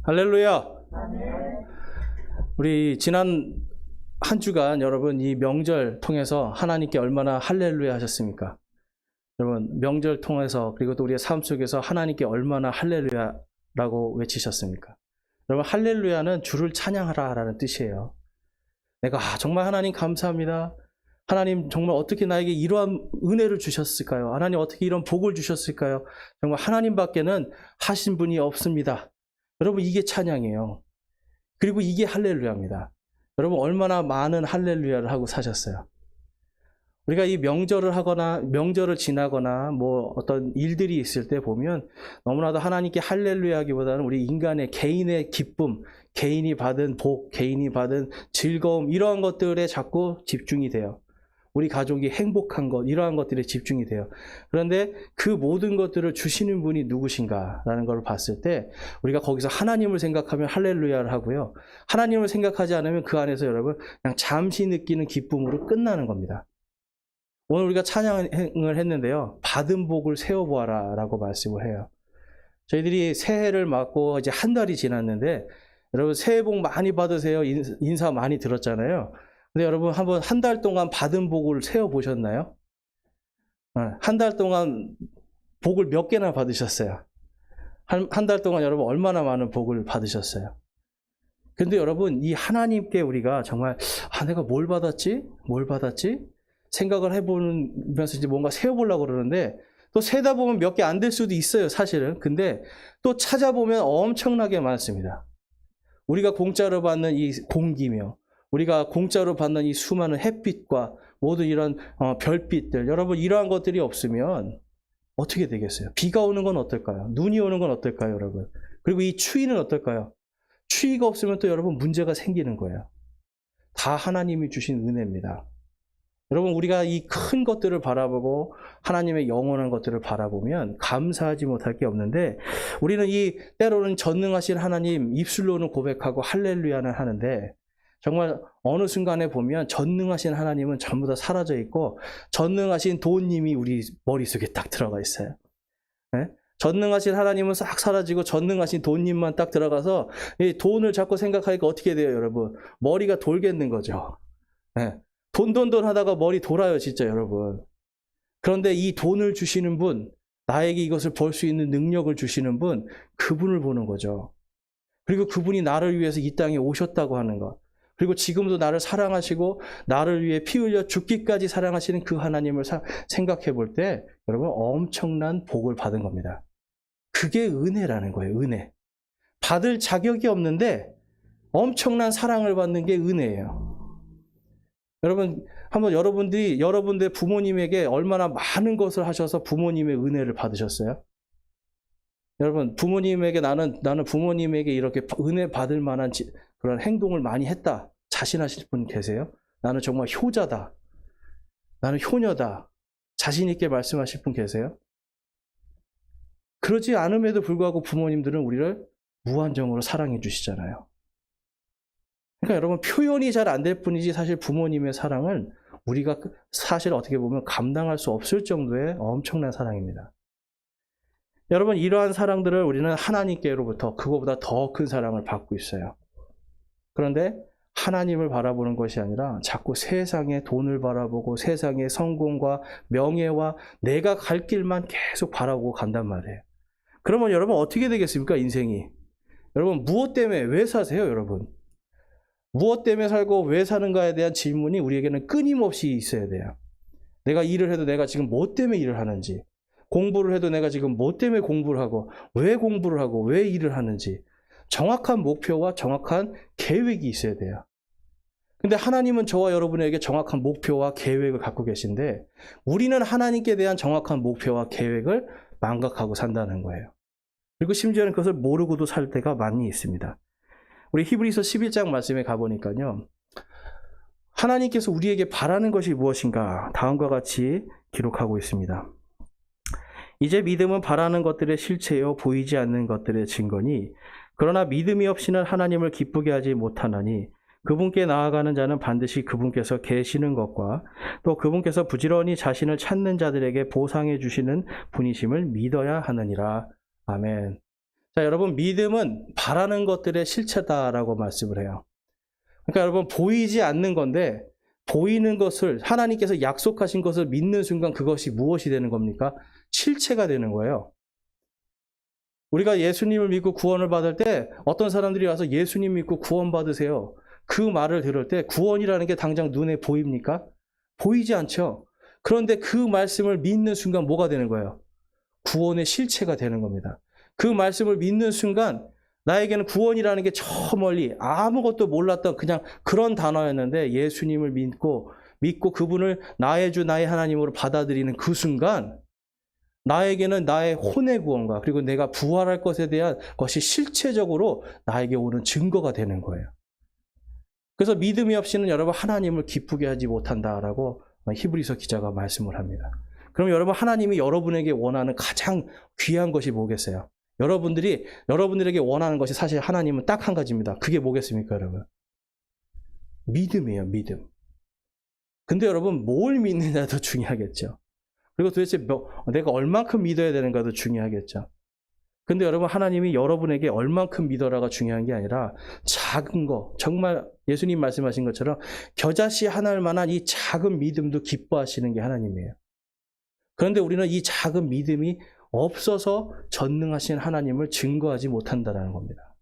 할렐루야. 우리 지난 한 주간 여러분 이 명절 통해서 하나님께 얼마나 할렐루야 하셨습니까? 여러분 명절 통해서 그리고 또 우리의 삶 속에서 하나님께 얼마나 할렐루야라고 외치셨습니까? 여러분 할렐루야는 주를 찬양하라 라는 뜻이에요. 내가 정말 하나님 감사합니다. 하나님 정말 어떻게 나에게 이러한 은혜를 주셨을까요? 하나님 어떻게 이런 복을 주셨을까요? 정말 하나님밖에는 하신 분이 없습니다. 여러분 이게 찬양이에요. 그리고 이게 할렐루야입니다. 여러분 얼마나 많은 할렐루야를 하고 사셨어요. 우리가 이 명절을 하거나 명절을 지나거나 뭐 어떤 일들이 있을 때 보면 너무나도 하나님께 할렐루야 하기보다는 우리 인간의 개인의 기쁨, 개인이 받은 복, 개인이 받은 즐거움 이러한 것들에 자꾸 집중이 돼요. 우리 가족이 행복한 것, 이러한 것들에 집중이 돼요. 그런데 그 모든 것들을 주시는 분이 누구신가라는 걸 봤을 때 우리가 거기서 하나님을 생각하면 할렐루야를 하고요. 하나님을 생각하지 않으면 그 안에서 여러분 그냥 잠시 느끼는 기쁨으로 끝나는 겁니다. 오늘 우리가 찬양을 했는데요. 받은 복을 세어보아라 라고 말씀을 해요. 저희들이 새해를 맞고 이제 한 달이 지났는데 여러분 새해 복 많이 받으세요. 인사 많이 들었잖아요. 근데 여러분 한번 한 달 동안 받은 복을 세어 보셨나요? 한 달 동안 복을 몇 개나 받으셨어요? 한 달 동안 여러분 얼마나 많은 복을 받으셨어요? 근데 여러분 이 하나님께 우리가 정말 내가 뭘 받았지? 생각을 해보면서 이제 뭔가 세어보려고 그러는데 또 세다 보면 몇 개 안 될 수도 있어요, 사실은. 근데 또 찾아보면 엄청나게 많습니다. 우리가 공짜로 받는 이 공기며 우리가 공짜로 받는 이 수많은 햇빛과 모든 이런 별빛들, 여러분 이러한 것들이 없으면 어떻게 되겠어요? 비가 오는 건 어떨까요? 눈이 오는 건 어떨까요, 여러분? 그리고 이 추위는 어떨까요? 추위가 없으면 또 여러분 문제가 생기는 거예요. 다 하나님이 주신 은혜입니다. 여러분 우리가 이 큰 것들을 바라보고 하나님의 영원한 것들을 바라보면 감사하지 못할 게 없는데 우리는 이 때로는 전능하신 하나님 입술로는 고백하고 할렐루야는 하는데 정말 어느 순간에 보면 전능하신 하나님은 전부 다 사라져 있고 전능하신 돈님이 우리 머릿속에 딱 들어가 있어요. 네? 전능하신 하나님은 싹 사라지고 전능하신 돈님만 딱 들어가서 이 돈을 자꾸 생각하니까 어떻게 돼요, 여러분? 머리가 돌겠는 거죠. 네? 돈 하다가 머리 돌아요, 진짜 여러분. 그런데 이 돈을 주시는 분, 나에게 이것을 벌 수 있는 능력을 주시는 분, 그분을 보는 거죠. 그리고 그분이 나를 위해서 이 땅에 오셨다고 하는 것. 그리고 지금도 나를 사랑하시고 나를 위해 피 흘려 죽기까지 사랑하시는 그 하나님을 생각해 볼 때 여러분 엄청난 복을 받은 겁니다. 그게 은혜라는 거예요, 은혜. 받을 자격이 없는데 엄청난 사랑을 받는 게 은혜예요. 여러분, 한번 여러분들 부모님에게 얼마나 많은 것을 하셔서 부모님의 은혜를 받으셨어요? 여러분, 부모님에게 나는 부모님에게 이렇게 은혜 받을 만한 그런 행동을 많이 했다. 자신하실 분 계세요? 나는 정말 효자다. 나는 효녀다. 자신 있게 말씀하실 분 계세요? 그러지 않음에도 불구하고 부모님들은 우리를 무한정으로 사랑해 주시잖아요. 그러니까 여러분 표현이 잘 안 될 뿐이지 사실 부모님의 사랑은 우리가 사실 어떻게 보면 감당할 수 없을 정도의 엄청난 사랑입니다. 여러분 이러한 사랑들을 우리는 하나님께로부터 그거보다 더 큰 사랑을 받고 있어요. 그런데 하나님을 바라보는 것이 아니라 자꾸 세상의 돈을 바라보고 세상의 성공과 명예와 내가 갈 길만 계속 바라보고 간단 말이에요. 그러면 여러분 어떻게 되겠습니까, 인생이? 여러분 무엇 때문에 왜 사세요, 여러분? 무엇 때문에 살고 왜 사는가에 대한 질문이 우리에게는 끊임없이 있어야 돼요. 내가 일을 해도 내가 지금 뭐 때문에 일을 하는지, 공부를 해도 내가 지금 뭐 때문에 공부를 하고, 왜 공부를 하고, 왜 일을 하는지 정확한 목표와 정확한 계획이 있어야 돼요. 근데 하나님은 저와 여러분에게 정확한 목표와 계획을 갖고 계신데 우리는 하나님께 대한 정확한 목표와 계획을 망각하고 산다는 거예요. 그리고 심지어는 그것을 모르고도 살 때가 많이 있습니다. 우리 히브리서 11장 말씀에 가보니까요. 하나님께서 우리에게 바라는 것이 무엇인가 다음과 같이 기록하고 있습니다. 이제 믿음은 바라는 것들의 실체요 보이지 않는 것들의 증거니 그러나 믿음이 없이는 하나님을 기쁘게 하지 못하나니 그분께 나아가는 자는 반드시 그분께서 계시는 것과 또 그분께서 부지런히 자신을 찾는 자들에게 보상해 주시는 분이심을 믿어야 하느니라. 아멘. 자, 여러분, 믿음은 바라는 것들의 실체다라고 말씀을 해요. 그러니까 여러분, 보이지 않는 건데 보이는 것을, 하나님께서 약속하신 것을 믿는 순간 그것이 무엇이 되는 겁니까? 실체가 되는 거예요. 우리가 예수님을 믿고 구원을 받을 때 어떤 사람들이 와서 예수님 믿고 구원 받으세요. 그 말을 들을 때 구원이라는 게 당장 눈에 보입니까? 보이지 않죠. 그런데 그 말씀을 믿는 순간 뭐가 되는 거예요? 구원의 실체가 되는 겁니다. 그 말씀을 믿는 순간 나에게는 구원이라는 게 저 멀리 아무것도 몰랐던 그냥 그런 단어였는데 예수님을 믿고 그분을 나의 주 나의 하나님으로 받아들이는 그 순간 나에게는 나의 혼의 구원과 그리고 내가 부활할 것에 대한 것이 실체적으로 나에게 오는 증거가 되는 거예요. 그래서 믿음이 없이는 여러분 하나님을 기쁘게 하지 못한다라고 히브리서 기자가 말씀을 합니다. 그럼 여러분, 하나님이 여러분에게 원하는 가장 귀한 것이 뭐겠어요? 여러분들에게 원하는 것이 사실 하나님은 딱 한 가지입니다. 그게 뭐겠습니까, 여러분? 믿음이에요, 믿음. 근데 여러분, 뭘 믿느냐도 중요하겠죠. 그리고 도대체 내가 얼만큼 믿어야 되는가도 중요하겠죠. 근데 여러분, 하나님이 여러분에게 얼만큼 믿어라가 중요한 게 아니라 작은 거, 정말 예수님 말씀하신 것처럼 겨자씨 하나일 만한 이 작은 믿음도 기뻐하시는 게 하나님이에요. 그런데 우리는 이 작은 믿음이 없어서 전능하신 하나님을 증거하지 못한다는 겁니다.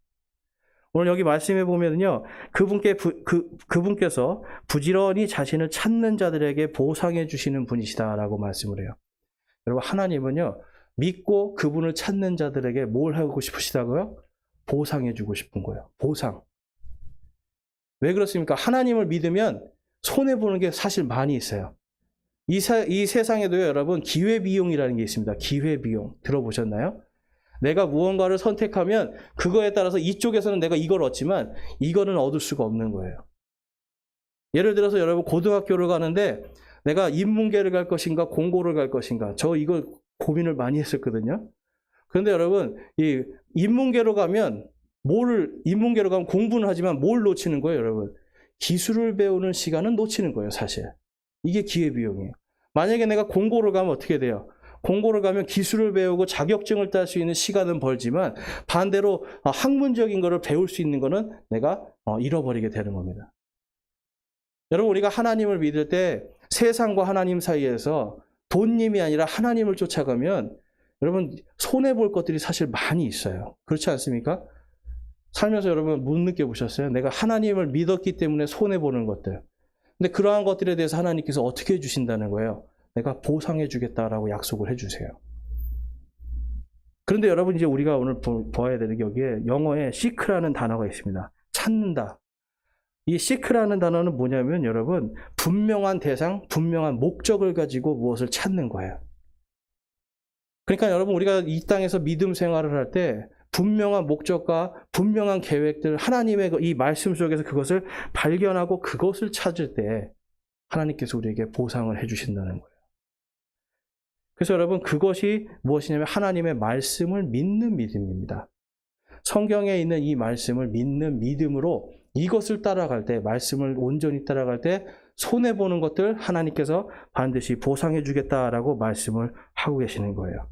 오늘 여기 말씀해 보면요, 그분께서 부지런히 자신을 찾는 자들에게 보상해 주시는 분이시다라고 말씀을 해요. 여러분, 하나님은요, 믿고 그분을 찾는 자들에게 뭘 하고 싶으시다고요? 보상해 주고 싶은 거예요. 보상. 왜 그렇습니까? 하나님을 믿으면 손해보는 게 사실 많이 있어요. 이 세상에도요, 여러분, 기회비용이라는 게 있습니다. 기회비용. 들어보셨나요? 내가 무언가를 선택하면 그거에 따라서 이쪽에서는 내가 이걸 얻지만 이거는 얻을 수가 없는 거예요. 예를 들어서 여러분, 고등학교를 가는데 내가 인문계를 갈 것인가 공고를 갈 것인가, 저 이거 고민을 많이 했었거든요. 그런데 여러분, 이 인문계로 가면 공부는 하지만 뭘 놓치는 거예요, 여러분? 기술을 배우는 시간은 놓치는 거예요, 사실. 이게 기회비용이에요. 만약에 내가 공고를 가면 어떻게 돼요? 공고를 가면 기술을 배우고 자격증을 딸 수 있는 시간은 벌지만 반대로 학문적인 거를 배울 수 있는 거는 내가 잃어버리게 되는 겁니다. 여러분, 우리가 하나님을 믿을 때 세상과 하나님 사이에서 돈님이 아니라 하나님을 쫓아가면 여러분, 손해볼 것들이 사실 많이 있어요. 그렇지 않습니까? 살면서 여러분 못 느껴보셨어요? 내가 하나님을 믿었기 때문에 손해보는 것들. 근데 그러한 것들에 대해서 하나님께서 어떻게 해주신다는 거예요? 내가 보상해 주겠다라고 약속을 해주세요. 그런데 여러분, 이제 우리가 오늘 보아야 되는 게 여기에 영어에 seek라는 단어가 있습니다. 찾는다. 이 seek라는 단어는 뭐냐면 여러분, 분명한 대상, 분명한 목적을 가지고 무엇을 찾는 거예요. 그러니까 여러분, 우리가 이 땅에서 믿음 생활을 할 때 분명한 목적과 분명한 계획들, 하나님의 이 말씀 속에서 그것을 발견하고 그것을 찾을 때 하나님께서 우리에게 보상을 해주신다는 거예요. 그래서 여러분, 그것이 무엇이냐면 하나님의 말씀을 믿는 믿음입니다. 성경에 있는 이 말씀을 믿는 믿음으로 이것을 따라갈 때, 말씀을 온전히 따라갈 때 손해보는 것들 하나님께서 반드시 보상해 주겠다라고 말씀을 하고 계시는 거예요.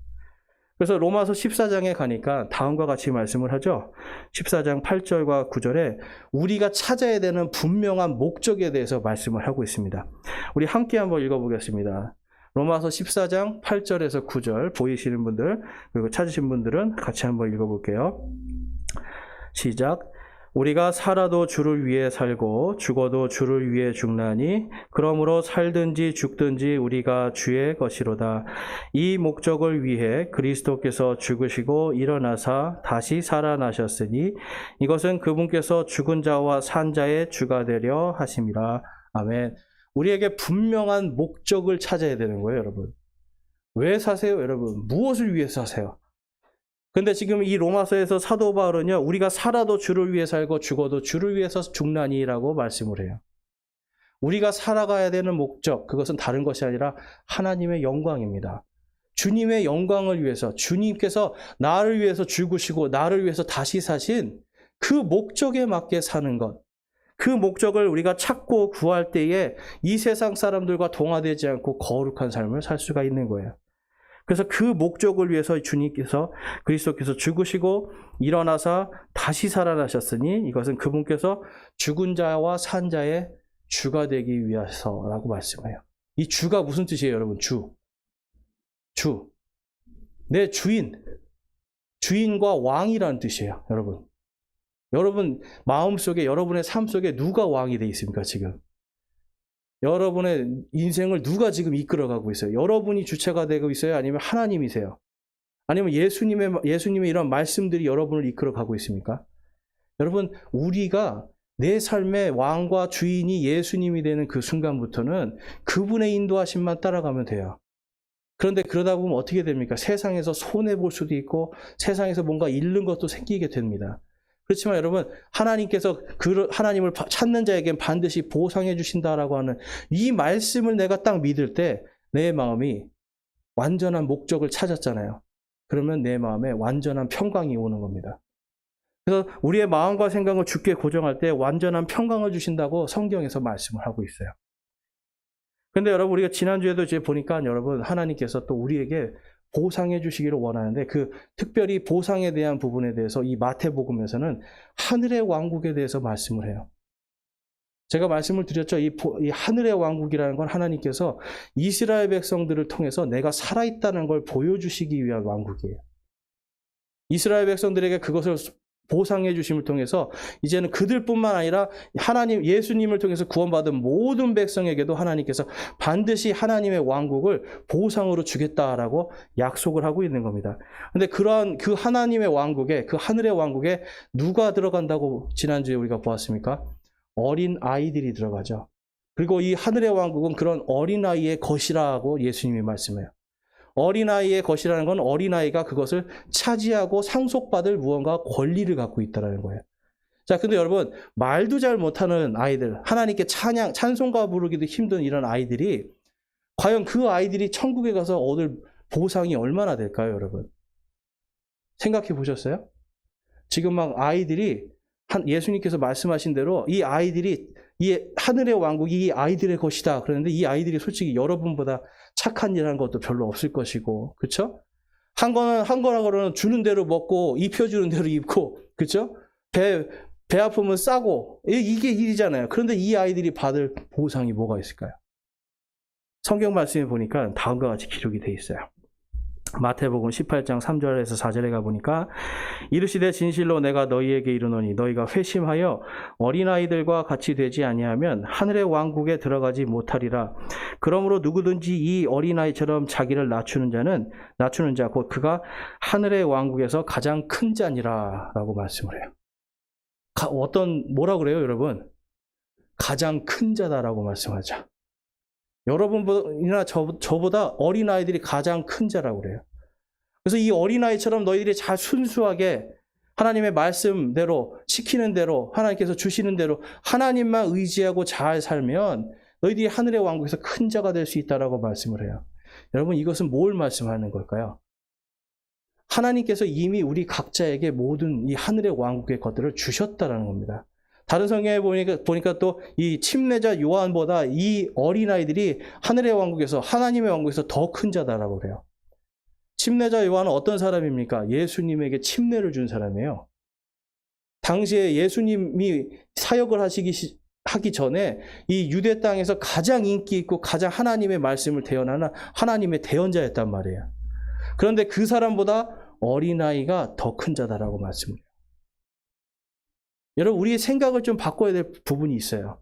그래서 로마서 14장에 가니까 다음과 같이 말씀을 하죠. 14장 8절과 9절에 우리가 찾아야 되는 분명한 목적에 대해서 말씀을 하고 있습니다. 우리 함께 한번 읽어보겠습니다. 로마서 14장 8절에서 9절 보이시는 분들, 그리고 찾으신 분들은 같이 한번 읽어볼게요. 시작. 우리가 살아도 주를 위해 살고 죽어도 주를 위해 죽나니 그러므로 살든지 죽든지 우리가 주의 것이로다. 이 목적을 위해 그리스도께서 죽으시고 일어나사 다시 살아나셨으니 이것은 그분께서 죽은 자와 산 자의 주가 되려 하심이라. 아멘. 우리에게 분명한 목적을 찾아야 되는 거예요, 여러분. 왜 사세요, 여러분? 무엇을 위해서 사세요? 근데 지금 이 로마서에서 사도 바울은요, 우리가 살아도 주를 위해 살고 죽어도 주를 위해서 죽나니라고 말씀을 해요. 우리가 살아가야 되는 목적, 그것은 다른 것이 아니라 하나님의 영광입니다. 주님의 영광을 위해서, 주님께서 나를 위해서 죽으시고 나를 위해서 다시 사신 그 목적에 맞게 사는 것, 그 목적을 우리가 찾고 구할 때에 이 세상 사람들과 동화되지 않고 거룩한 삶을 살 수가 있는 거예요. 그래서 그 목적을 위해서 주님께서 그리스도께서 죽으시고 일어나사 다시 살아나셨으니 이것은 그분께서 죽은 자와 산 자의 주가 되기 위해서라고 말씀해요. 이 주가 무슨 뜻이에요, 여러분? 주. 내 주인과 왕이라는 뜻이에요, 여러분. 여러분 마음속에, 여러분의 삶 속에 누가 왕이 돼 있습니까, 지금? 여러분의 인생을 누가 지금 이끌어가고 있어요? 여러분이 주체가 되고 있어요? 아니면 하나님이세요? 아니면 예수님의 이런 말씀들이 여러분을 이끌어가고 있습니까? 여러분, 우리가 내 삶의 왕과 주인이 예수님이 되는 그 순간부터는 그분의 인도하심만 따라가면 돼요. 그런데 그러다 보면 어떻게 됩니까? 세상에서 손해볼 수도 있고 세상에서 뭔가 잃는 것도 생기게 됩니다. 그렇지만 여러분, 하나님께서 하나님을 찾는 자에겐 반드시 보상해 주신다라고 하는 이 말씀을 내가 딱 믿을 때 내 마음이 완전한 목적을 찾았잖아요. 그러면 내 마음에 완전한 평강이 오는 겁니다. 그래서 우리의 마음과 생각을 주께 고정할 때 완전한 평강을 주신다고 성경에서 말씀을 하고 있어요. 그런데 여러분, 우리가 지난주에도 이제 보니까 여러분, 하나님께서 또 우리에게 보상해 주시기를 원하는데 그 특별히 보상에 대한 부분에 대해서 이 마태복음에서는 하늘의 왕국에 대해서 말씀을 해요. 제가 말씀을 드렸죠. 이 하늘의 왕국이라는 건 하나님께서 이스라엘 백성들을 통해서 내가 살아있다는 걸 보여주시기 위한 왕국이에요. 이스라엘 백성들에게 그것을 보상해 주심을 통해서 이제는 그들뿐만 아니라 하나님, 예수님을 통해서 구원받은 모든 백성에게도 하나님께서 반드시 하나님의 왕국을 보상으로 주겠다라고 약속을 하고 있는 겁니다. 그런데 그러한 그 하나님의 왕국에, 그 하늘의 왕국에 누가 들어간다고 지난주에 우리가 보았습니까? 어린 아이들이 들어가죠. 그리고 이 하늘의 왕국은 그런 어린아이의 것이라고 예수님이 말씀해요. 어린아이의 것이라는 건 어린아이가 그것을 차지하고 상속받을 무언가 권리를 갖고 있다는 거예요. 자, 근데 여러분, 말도 잘 못하는 아이들, 하나님께 찬송가 부르기도 힘든 이런 아이들이 과연 그 아이들이 천국에 가서 얻을 보상이 얼마나 될까요, 여러분? 생각해 보셨어요? 지금 막 아이들이 예수님께서 말씀하신 대로 이 아이들이 이 하늘의 왕국이 이 아이들의 것이다. 그런데 이 아이들이 솔직히 여러분보다 착한 일하는 것도 별로 없을 것이고, 그렇죠? 한 거는 주는 대로 먹고 입혀주는 대로 입고, 그렇죠? 배 아프면 싸고 이게 일이잖아요. 그런데 이 아이들이 받을 보상이 뭐가 있을까요? 성경 말씀에 보니까 다음과 같이 기록이 돼 있어요. 마태복음 18장 3절에서 4절에 가보니까 이르시되 진실로 내가 너희에게 이르노니 너희가 회심하여 어린아이들과 같이 되지 아니하면 하늘의 왕국에 들어가지 못하리라. 그러므로 누구든지 이 어린아이처럼 자기를 낮추는 자 곧 그가 하늘의 왕국에서 가장 큰 자니라 라고 말씀을 해요. 뭐라 그래요, 여러분? 가장 큰 자다라고 말씀하죠. 여러분이나 저보다 어린아이들이 가장 큰 자라고 그래요. 그래서 이 어린아이처럼 너희들이 잘 순수하게 하나님의 말씀대로 시키는 대로 하나님께서 주시는 대로 하나님만 의지하고 잘 살면 너희들이 하늘의 왕국에서 큰 자가 될 수 있다라고 말씀을 해요. 여러분, 이것은 뭘 말씀하는 걸까요? 하나님께서 이미 우리 각자에게 모든 이 하늘의 왕국의 것들을 주셨다라는 겁니다. 다른 성경에 보니까 또 이 침례자 요한보다 이 어린아이들이 하늘의 왕국에서, 하나님의 왕국에서 더 큰 자다라고 그래요. 침례자 요한은 어떤 사람입니까? 예수님에게 침례를 준 사람이에요. 당시에 예수님이 사역을 하기 전에 이 유대 땅에서 가장 인기 있고 가장 하나님의 말씀을 대언하는 하나님의 대언자였단 말이에요. 그런데 그 사람보다 어린아이가 더 큰 자다라고 말씀을 해요. 여러분, 우리의 생각을 좀 바꿔야 될 부분이 있어요.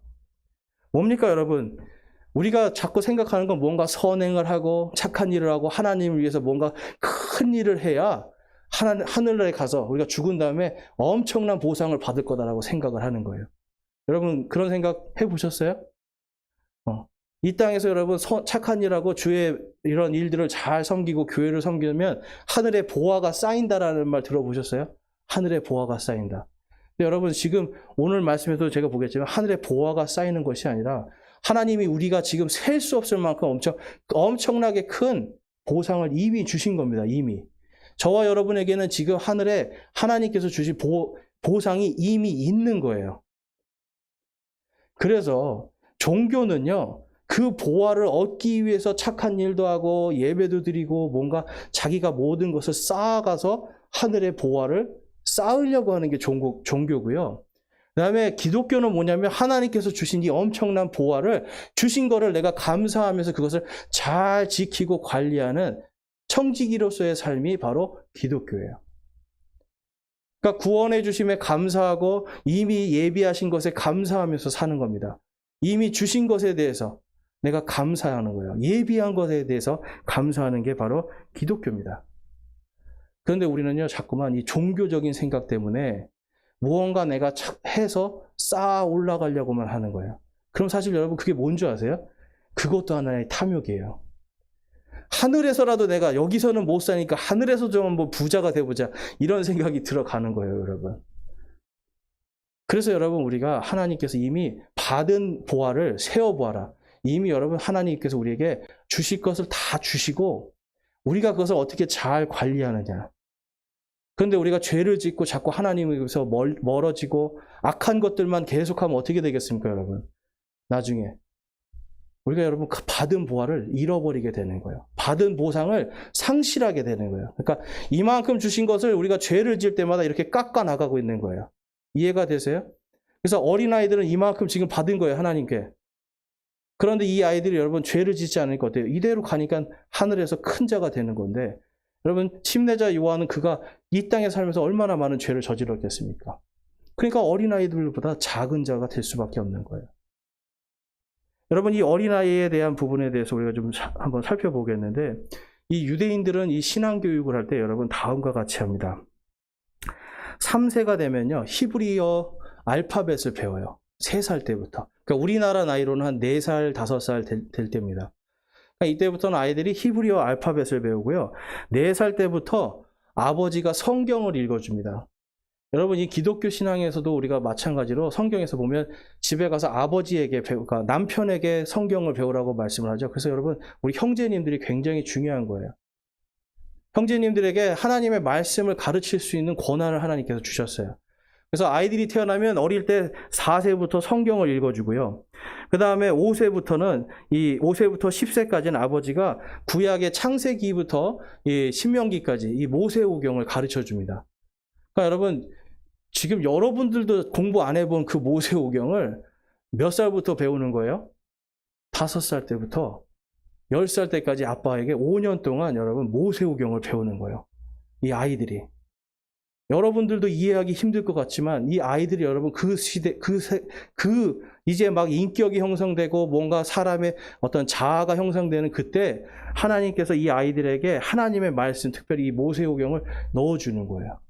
뭡니까, 여러분? 우리가 자꾸 생각하는 건 뭔가 선행을 하고 착한 일을 하고 하나님을 위해서 뭔가 큰 일을 해야 하늘에 가서 우리가 죽은 다음에 엄청난 보상을 받을 거다라고 생각을 하는 거예요. 여러분, 그런 생각 해보셨어요? 이 땅에서 여러분 착한 일하고 주의 이런 일들을 잘 섬기고 교회를 섬기면 하늘의 보화가 쌓인다라는 말 들어보셨어요? 하늘의 보화가 쌓인다. 근데 여러분, 지금 오늘 말씀에도 제가 보겠지만 하늘의 보화가 쌓이는 것이 아니라 하나님이 우리가 지금 셀 수 없을 만큼 엄청나게 큰 보상을 이미 주신 겁니다. 이미. 저와 여러분에게는 지금 하늘에 하나님께서 주신 보상이 이미 있는 거예요. 그래서 종교는요, 그 보화를 얻기 위해서 착한 일도 하고 예배도 드리고 뭔가 자기가 모든 것을 쌓아가서 하늘의 보화를 쌓으려고 하는 게 종교고요. 그 다음에 기독교는 뭐냐면 하나님께서 주신 이 엄청난 보화를 주신 거를 내가 감사하면서 그것을 잘 지키고 관리하는 청지기로서의 삶이 바로 기독교예요. 그러니까 구원해 주심에 감사하고 이미 예비하신 것에 감사하면서 사는 겁니다. 이미 주신 것에 대해서 내가 감사하는 거예요. 예비한 것에 대해서 감사하는 게 바로 기독교입니다. 그런데 우리는요, 자꾸만 이 종교적인 생각 때문에 무언가 내가 해서 쌓아 올라가려고만 하는 거예요. 그럼 사실 여러분 그게 뭔지 아세요? 그것도 하나의 탐욕이에요. 하늘에서라도 내가 여기서는 못 사니까 하늘에서 좀 뭐 부자가 돼보자 이런 생각이 들어가는 거예요, 여러분. 그래서 여러분 우리가 하나님께서 이미 받은 보화를 세어보아라. 이미 여러분 하나님께서 우리에게 주실 것을 다 주시고 우리가 그것을 어떻게 잘 관리하느냐. 그런데 우리가 죄를 짓고 자꾸 하나님에게서 멀어지고 악한 것들만 계속하면 어떻게 되겠습니까, 여러분? 나중에 우리가 여러분 받은 보화를 잃어버리게 되는 거예요. 받은 보상을 상실하게 되는 거예요. 그러니까 이만큼 주신 것을 우리가 죄를 지을 때마다 이렇게 깎아 나가고 있는 거예요. 이해가 되세요? 그래서 어린아이들은 이만큼 지금 받은 거예요, 하나님께. 그런데 이 아이들이 여러분 죄를 짓지 않으니까 어때요? 이대로 가니까 하늘에서 큰 자가 되는 건데, 여러분 침례자 요한은 그가 이 땅에 살면서 얼마나 많은 죄를 저질렀겠습니까? 그러니까 어린아이들보다 작은 자가 될 수밖에 없는 거예요. 여러분 이 어린아이에 대한 부분에 대해서 우리가 좀 한번 살펴보겠는데, 이 유대인들은 이 신앙교육을 할 때 여러분 다음과 같이 합니다. 3세가 되면요 히브리어 알파벳을 배워요. 3살 때부터. 그러니까 우리나라 나이로는 한 4살, 5살 될 때입니다. 그러니까 이때부터는 아이들이 히브리어 알파벳을 배우고요. 4살 때부터 아버지가 성경을 읽어줍니다. 여러분 이 기독교 신앙에서도 우리가 마찬가지로 성경에서 보면 집에 가서 아버지에게 그러니까 남편에게 성경을 배우라고 말씀을 하죠. 그래서 여러분 우리 형제님들이 굉장히 중요한 거예요. 형제님들에게 하나님의 말씀을 가르칠 수 있는 권한을 하나님께서 주셨어요. 그래서 아이들이 태어나면 어릴 때 4세부터 성경을 읽어주고요. 그 다음에 5세부터는 이 5세부터 10세까지는 아버지가 구약의 창세기부터 이 신명기까지 이 모세오경을 가르쳐 줍니다. 그러니까 여러분 지금 여러분들도 공부 안 해본 그 모세오경을 몇 살부터 배우는 거예요? 5살 때부터 10살 때까지 아빠에게 5년 동안 여러분 모세오경을 배우는 거예요. 이 아이들이. 여러분들도 이해하기 힘들 것 같지만 이 아이들이 여러분 그 시대, 이제 막 인격이 형성되고 뭔가 사람의 어떤 자아가 형성되는 그때 하나님께서 이 아이들에게 하나님의 말씀, 특별히 이 모세오경을 넣어주는 거예요.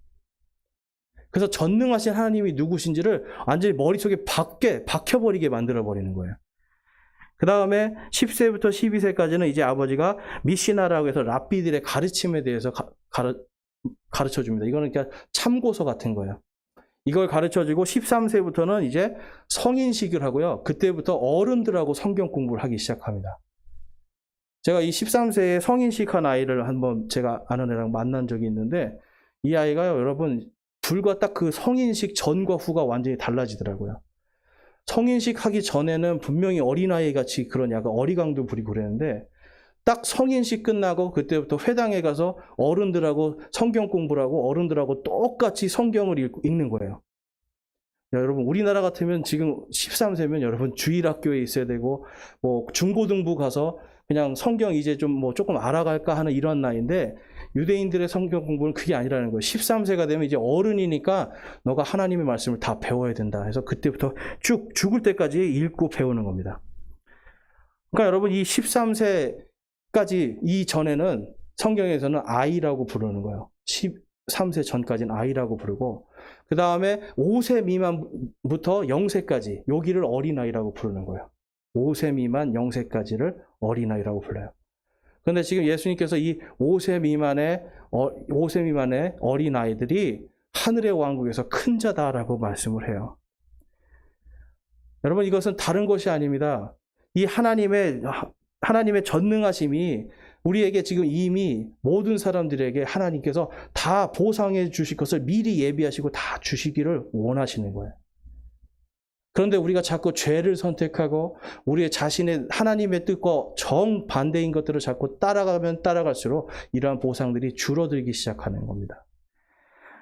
그래서 전능하신 하나님이 누구신지를 완전히 머릿속에 박혀버리게 만들어버리는 거예요. 그 다음에 10세부터 12세까지는 이제 아버지가 미시나라고 해서 랍비들의 가르침에 대해서 가르쳐 줍니다. 이거는 그러니까 참고서 같은 거예요. 이걸 가르쳐 주고 13세부터는 이제 성인식을 하고요. 그때부터 어른들하고 성경 공부를 하기 시작합니다. 제가 이 13세에 성인식한 아이를 한번 제가 아는 애랑 만난 적이 있는데 이 아이가요, 여러분 불과 딱 그 성인식 전과 후가 완전히 달라지더라고요. 성인식 하기 전에는 분명히 어린아이 같이 그런 약간 어리광도 부리고 그랬는데 딱 성인식 끝나고 그때부터 회당에 가서 어른들하고 성경 공부를 하고 어른들하고 똑같이 성경을 읽는 거예요. 야, 여러분 우리나라 같으면 지금 13세면 여러분 주일학교에 있어야 되고 뭐 중고등부 가서 그냥 성경 이제 좀 뭐 조금 알아갈까 하는 이런 나이인데 유대인들의 성경 공부는 그게 아니라는 거예요. 13세가 되면 이제 어른이니까 너가 하나님의 말씀을 다 배워야 된다 해서 그때부터 쭉 죽을 때까지 읽고 배우는 겁니다. 그러니까 여러분 이 13세까지 이전에는 성경에서는 아이라고 부르는 거예요. 13세 전까지는 아이라고 부르고 그 다음에 5세 미만부터 0세까지 여기를 어린아이라고 부르는 거예요. 5세 미만 0세까지를 어린아이라고 불러요. 그런데 지금 예수님께서 이 5세 미만의 어린아이들이 하늘의 왕국에서 큰 자다라고 말씀을 해요. 여러분 이것은 다른 것이 아닙니다. 이 하나님의 전능하심이 우리에게 지금 이미 모든 사람들에게 하나님께서 다 보상해 주실 것을 미리 예비하시고 다 주시기를 원하시는 거예요. 그런데 우리가 자꾸 죄를 선택하고 우리의 자신의 하나님의 뜻과 정반대인 것들을 자꾸 따라가면 따라갈수록 이러한 보상들이 줄어들기 시작하는 겁니다.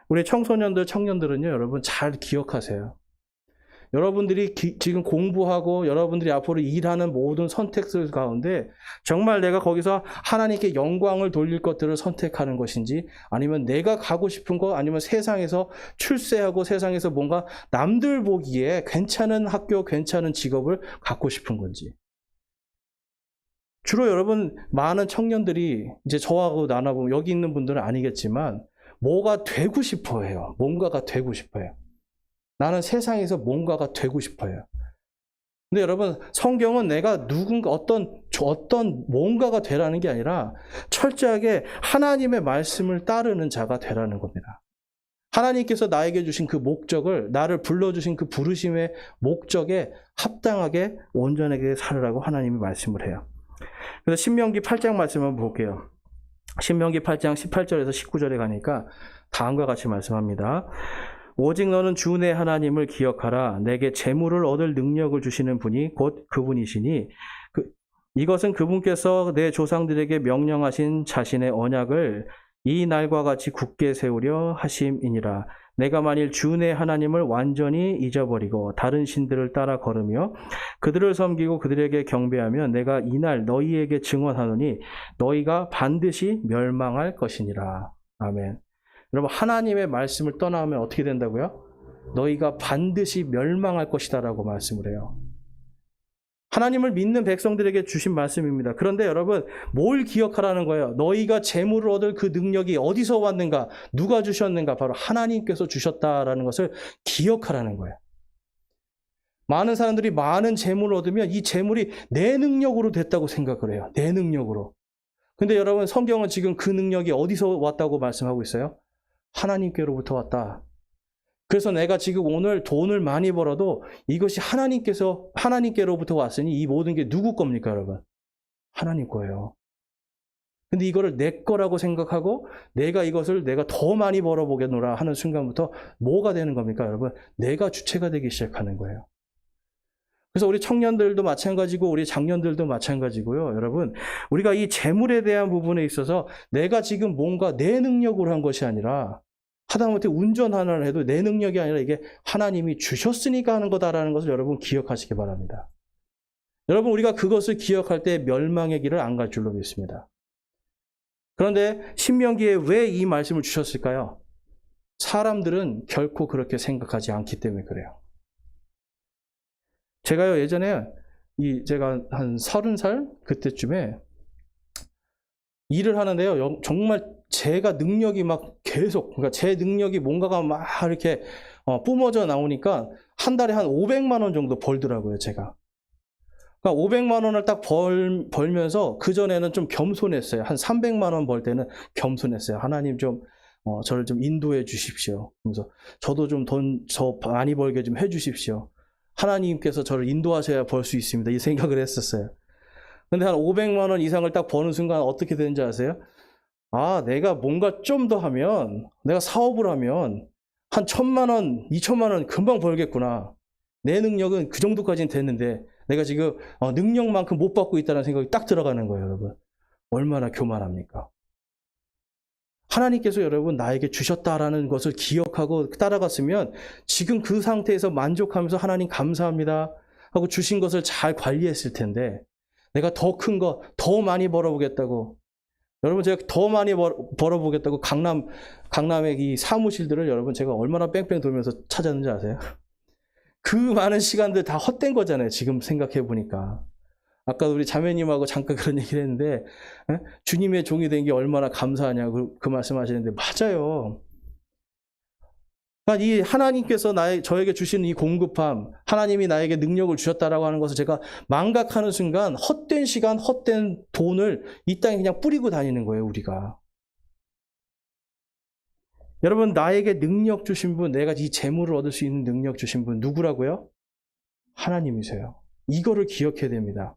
우리 청소년들, 청년들은요, 여러분 잘 기억하세요. 여러분들이 지금 공부하고 여러분들이 앞으로 일하는 모든 선택들 가운데 정말 내가 거기서 하나님께 영광을 돌릴 것들을 선택하는 것인지, 아니면 내가 가고 싶은 거, 아니면 세상에서 출세하고 세상에서 뭔가 남들 보기에 괜찮은 학교, 괜찮은 직업을 갖고 싶은 건지. 주로 여러분 많은 청년들이 이제 저하고 나눠보면 여기 있는 분들은 아니겠지만 뭐가 되고 싶어 해요. 뭔가가 되고 싶어 해요. 나는 세상에서 뭔가가 되고 싶어요. 근데 여러분, 성경은 내가 누군가 어떤 뭔가가 되라는 게 아니라 철저하게 하나님의 말씀을 따르는 자가 되라는 겁니다. 하나님께서 나에게 주신 그 목적을, 나를 불러주신 그 부르심의 목적에 합당하게 온전하게 살으라고 하나님이 말씀을 해요. 그래서 신명기 8장 말씀 한번 볼게요. 신명기 8장 18절에서 19절에 가니까 다음과 같이 말씀합니다. 오직 너는 주 내 하나님을 기억하라. 내게 재물을 얻을 능력을 주시는 분이 곧 그분이시니 이것은 그분께서 내 조상들에게 명령하신 자신의 언약을 이 날과 같이 굳게 세우려 하심이니라. 내가 만일 주 내 하나님을 완전히 잊어버리고 다른 신들을 따라 걸으며 그들을 섬기고 그들에게 경배하면 내가 이날 너희에게 증언하노니 너희가 반드시 멸망할 것이니라. 아멘. 여러분, 하나님의 말씀을 떠나면 어떻게 된다고요? 너희가 반드시 멸망할 것이다라고 말씀을 해요. 하나님을 믿는 백성들에게 주신 말씀입니다. 그런데 여러분, 뭘 기억하라는 거예요? 너희가 재물을 얻을 그 능력이 어디서 왔는가? 누가 주셨는가? 바로 하나님께서 주셨다라는 것을 기억하라는 거예요. 많은 사람들이 많은 재물을 얻으면 이 재물이 내 능력으로 됐다고 생각을 해요. 내 능력으로. 근데 여러분, 성경은 지금 그 능력이 어디서 왔다고 말씀하고 있어요? 하나님께로부터 왔다. 그래서 내가 지금 오늘 돈을 많이 벌어도 이것이 하나님께로부터 왔으니 이 모든 게 누구 겁니까, 여러분? 하나님 거예요. 근데 이거를 내 거라고 생각하고 내가 이것을 내가 더 많이 벌어보겠노라 하는 순간부터 뭐가 되는 겁니까, 여러분? 내가 주체가 되기 시작하는 거예요. 그래서 우리 청년들도 마찬가지고 우리 장년들도 마찬가지고요. 여러분, 우리가 이 재물에 대한 부분에 있어서 내가 지금 뭔가 내 능력으로 한 것이 아니라 하다못해 운전 하나를 해도 내 능력이 아니라 이게 하나님이 주셨으니까 하는 거다라는 것을 여러분 기억하시기 바랍니다. 여러분, 우리가 그것을 기억할 때 멸망의 길을 안 갈 줄로 믿습니다. 그런데 신명기에 왜 이 말씀을 주셨을까요? 사람들은 결코 그렇게 생각하지 않기 때문에 그래요. 제가요, 예전에 제가 한 30살 그때쯤에 일을 하는데요, 정말 제가 능력이 막 계속, 그러니까 제 능력이 뭔가가 막 이렇게 뿜어져 나오니까 한 달에 한 500만 원 정도 벌더라고요, 제가. 그러니까 500만 원을 딱 벌면서 그전에는 좀 겸손했어요. 한 300만 원 벌 때는 겸손했어요. 하나님 좀 저를 좀 인도해 주십시오. 그래서 저도 좀 돈 더 많이 벌게 좀 해 주십시오. 하나님께서 저를 인도하셔야 벌 수 있습니다. 이 생각을 했었어요. 근데 한 500만 원 이상을 딱 버는 순간 어떻게 되는지 아세요? 아, 내가 뭔가 좀 더 하면, 내가 사업을 하면 한 1,000만 원, 2,000만 원 금방 벌겠구나. 내 능력은 그 정도까지는 됐는데 내가 지금 능력만큼 못 받고 있다는 생각이 딱 들어가는 거예요, 여러분. 얼마나 교만합니까? 하나님께서 여러분 나에게 주셨다라는 것을 기억하고 따라갔으면 지금 그 상태에서 만족하면서 하나님 감사합니다 하고 주신 것을 잘 관리했을 텐데, 내가 더 큰 거, 더 많이 벌어보겠다고, 여러분 제가 더 많이 벌어보겠다고 강남의 이 사무실들을 여러분 제가 얼마나 뺑뺑 돌면서 찾았는지 아세요? 그 많은 시간들 다 헛된 거잖아요, 지금 생각해 보니까. 아까 우리 자매님하고 잠깐 그런 얘기를 했는데, 주님의 종이 된 게 얼마나 감사하냐고 그 말씀하시는데, 맞아요. 그러니까 이 하나님께서 저에게 주시는 이 공급함, 하나님이 나에게 능력을 주셨다라고 하는 것을 제가 망각하는 순간 헛된 시간, 헛된 돈을 이 땅에 그냥 뿌리고 다니는 거예요, 우리가. 여러분, 나에게 능력 주신 분, 내가 이 재물을 얻을 수 있는 능력 주신 분 누구라고요? 하나님이세요. 이거를 기억해야 됩니다.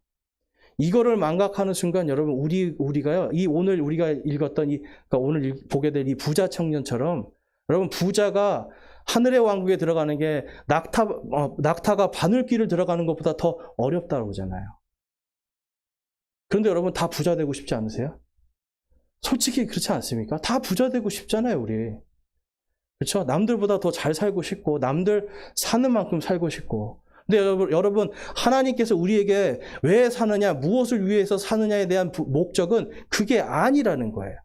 이거를 망각하는 순간 여러분, 우리가요, 오늘 우리가 읽었던 그러니까 오늘 보게 될 이 부자 청년처럼, 여러분 부자가 하늘의 왕국에 들어가는 게 낙타가 바늘길을 들어가는 것보다 더 어렵다고 그러잖아요. 그런데 여러분 다 부자 되고 싶지 않으세요? 솔직히 그렇지 않습니까? 다 부자 되고 싶잖아요, 우리. 그렇죠? 남들보다 더 잘 살고 싶고 남들 사는 만큼 살고 싶고. 근데 여러분 하나님께서 우리에게 왜 사느냐, 무엇을 위해서 사느냐에 대한 목적은 그게 아니라는 거예요.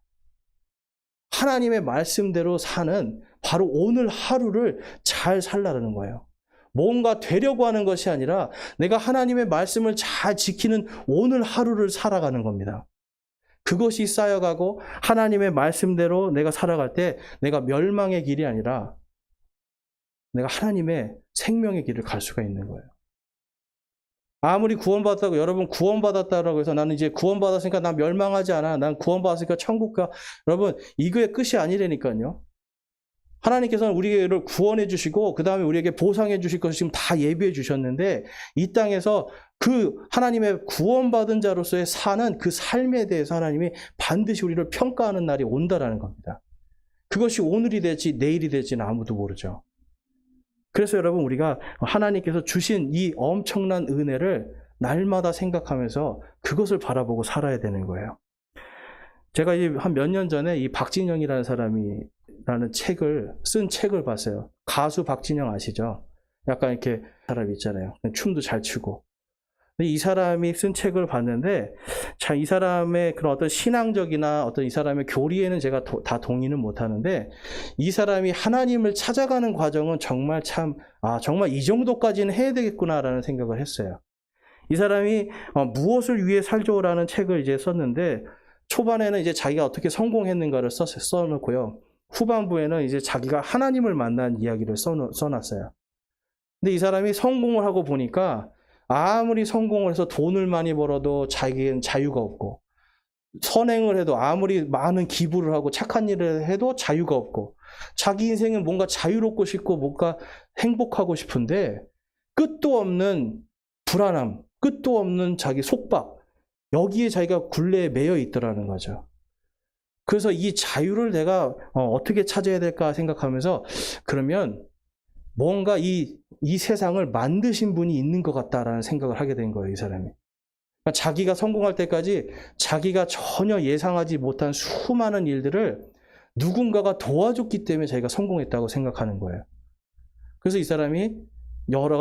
하나님의 말씀대로 사는 바로 오늘 하루를 잘 살라는 거예요. 뭔가 되려고 하는 것이 아니라 내가 하나님의 말씀을 잘 지키는 오늘 하루를 살아가는 겁니다. 그것이 쌓여가고 하나님의 말씀대로 내가 살아갈 때 내가 멸망의 길이 아니라 내가 하나님의 생명의 길을 갈 수가 있는 거예요. 아무리 구원받았다고, 여러분 구원받았다라고 해서 나는 이제 구원받았으니까 난 멸망하지 않아, 난 구원받았으니까 천국 가, 여러분 이거의 끝이 아니라니까요. 하나님께서는 우리를 구원해 주시고 그 다음에 우리에게 보상해 주실 것을 지금 다 예비해 주셨는데, 이 땅에서 그 하나님의 구원받은 자로서의 사는 그 삶에 대해서 하나님이 반드시 우리를 평가하는 날이 온다라는 겁니다. 그것이 오늘이 될지 내일이 될지는 아무도 모르죠. 그래서 여러분 우리가 하나님께서 주신 이 엄청난 은혜를 날마다 생각하면서 그것을 바라보고 살아야 되는 거예요. 제가 한 몇 년 전에 이 박진영이라는 사람이 쓴 책을 봤어요. 가수 박진영 아시죠? 약간 이렇게 사람 있잖아요. 춤도 잘 추고. 근데 이 사람이 쓴 책을 봤는데, 참 이 사람의 그런 어떤 신앙적이나 어떤 이 사람의 교리에는 제가 다 동의는 못 하는데, 이 사람이 하나님을 찾아가는 과정은 정말 정말 이 정도까지는 해야 되겠구나라는 생각을 했어요. 이 사람이 무엇을 위해 살죠라는 책을 이제 썼는데, 초반에는 이제 자기가 어떻게 성공했는가를 써놓고요. 후반부에는 이제 자기가 하나님을 만난 이야기를 써놨어요. 근데 이 사람이 성공을 하고 보니까 아무리 성공을 해서 돈을 많이 벌어도 자기는 자유가 없고, 선행을 해도 아무리 많은 기부를 하고 착한 일을 해도 자유가 없고, 자기 인생은 뭔가 자유롭고 싶고 뭔가 행복하고 싶은데 끝도 없는 불안함, 끝도 없는 자기 속박, 여기에 자기가 굴레에 매여 있더라는 거죠. 그래서 이 자유를 내가 어떻게 찾아야 될까 생각하면서, 그러면 뭔가 이 세상을 만드신 분이 있는 것 같다라는 생각을 하게 된 거예요, 이 사람이. 그러니까 자기가 성공할 때까지 자기가 전혀 예상하지 못한 수많은 일들을 누군가가 도와줬기 때문에 자기가 성공했다고 생각하는 거예요. 그래서 이 사람이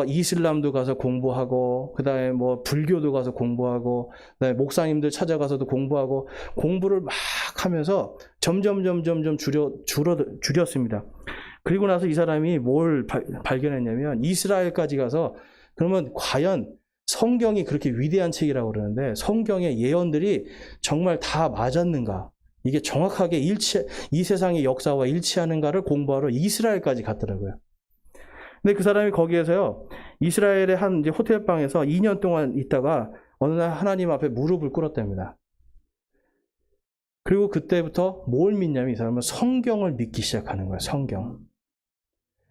이슬람도 가서 공부하고, 그 다음에 불교도 가서 공부하고, 그 다음에 목사님들 찾아가서도 공부하고, 공부를 막 하면서 점점 줄였습니다. 그리고 나서 이 사람이 뭘 발견했냐면, 이스라엘까지 가서, 그러면 과연 성경이 그렇게 위대한 책이라고 그러는데, 성경의 예언들이 정말 다 맞았는가? 이게 정확하게 이 세상의 역사와 일치하는가를 공부하러 이스라엘까지 갔더라고요. 근데 그 사람이 거기에서요, 이스라엘의 한 이제 호텔방에서 2년 동안 있다가 어느 날 하나님 앞에 무릎을 꿇었답니다. 그리고 그때부터 뭘 믿냐면, 이 사람은 성경을 믿기 시작하는 거예요, 성경.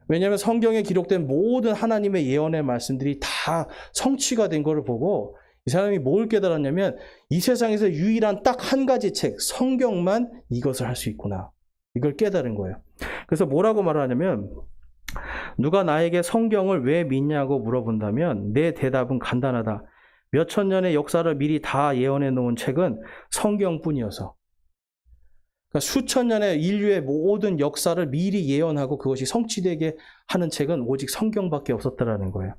왜냐하면 성경에 기록된 모든 하나님의 예언의 말씀들이 다 성취가 된 것을 보고, 이 사람이 뭘 깨달았냐면, 이 세상에서 유일한 딱 한 가지 책, 성경만 이것을 할 수 있구나. 이걸 깨달은 거예요. 그래서 뭐라고 말하냐면, 누가 나에게 성경을 왜 믿냐고 물어본다면 내 대답은 간단하다. 몇천 년의 역사를 미리 다 예언해 놓은 책은 성경뿐이어서. 그러니까 수천 년의 인류의 모든 역사를 미리 예언하고 그것이 성취되게 하는 책은 오직 성경밖에 없었다라는 거예요.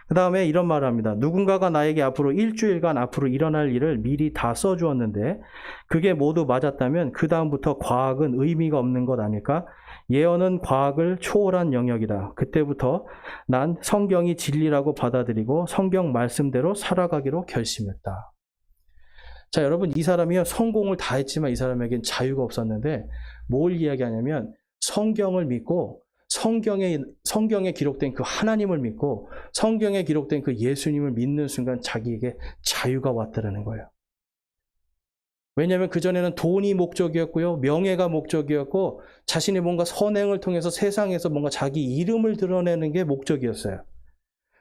그 다음에 이런 말을 합니다. 누군가가 나에게 앞으로 일주일간 앞으로 일어날 일을 미리 다 써주었는데 그게 모두 맞았다면 그 다음부터 과학은 의미가 없는 것 아닐까? 예언은 과학을 초월한 영역이다. 그때부터 난 성경이 진리라고 받아들이고 성경 말씀대로 살아가기로 결심했다. 자, 여러분, 이 사람이 성공을 다 했지만 이 사람에겐 자유가 없었는데 뭘 이야기하냐면 성경을 믿고 성경에 기록된 그 하나님을 믿고 성경에 기록된 그 예수님을 믿는 순간 자기에게 자유가 왔다는 거예요. 왜냐하면 그전에는 돈이 목적이었고요. 명예가 목적이었고 자신이 뭔가 선행을 통해서 세상에서 뭔가 자기 이름을 드러내는 게 목적이었어요.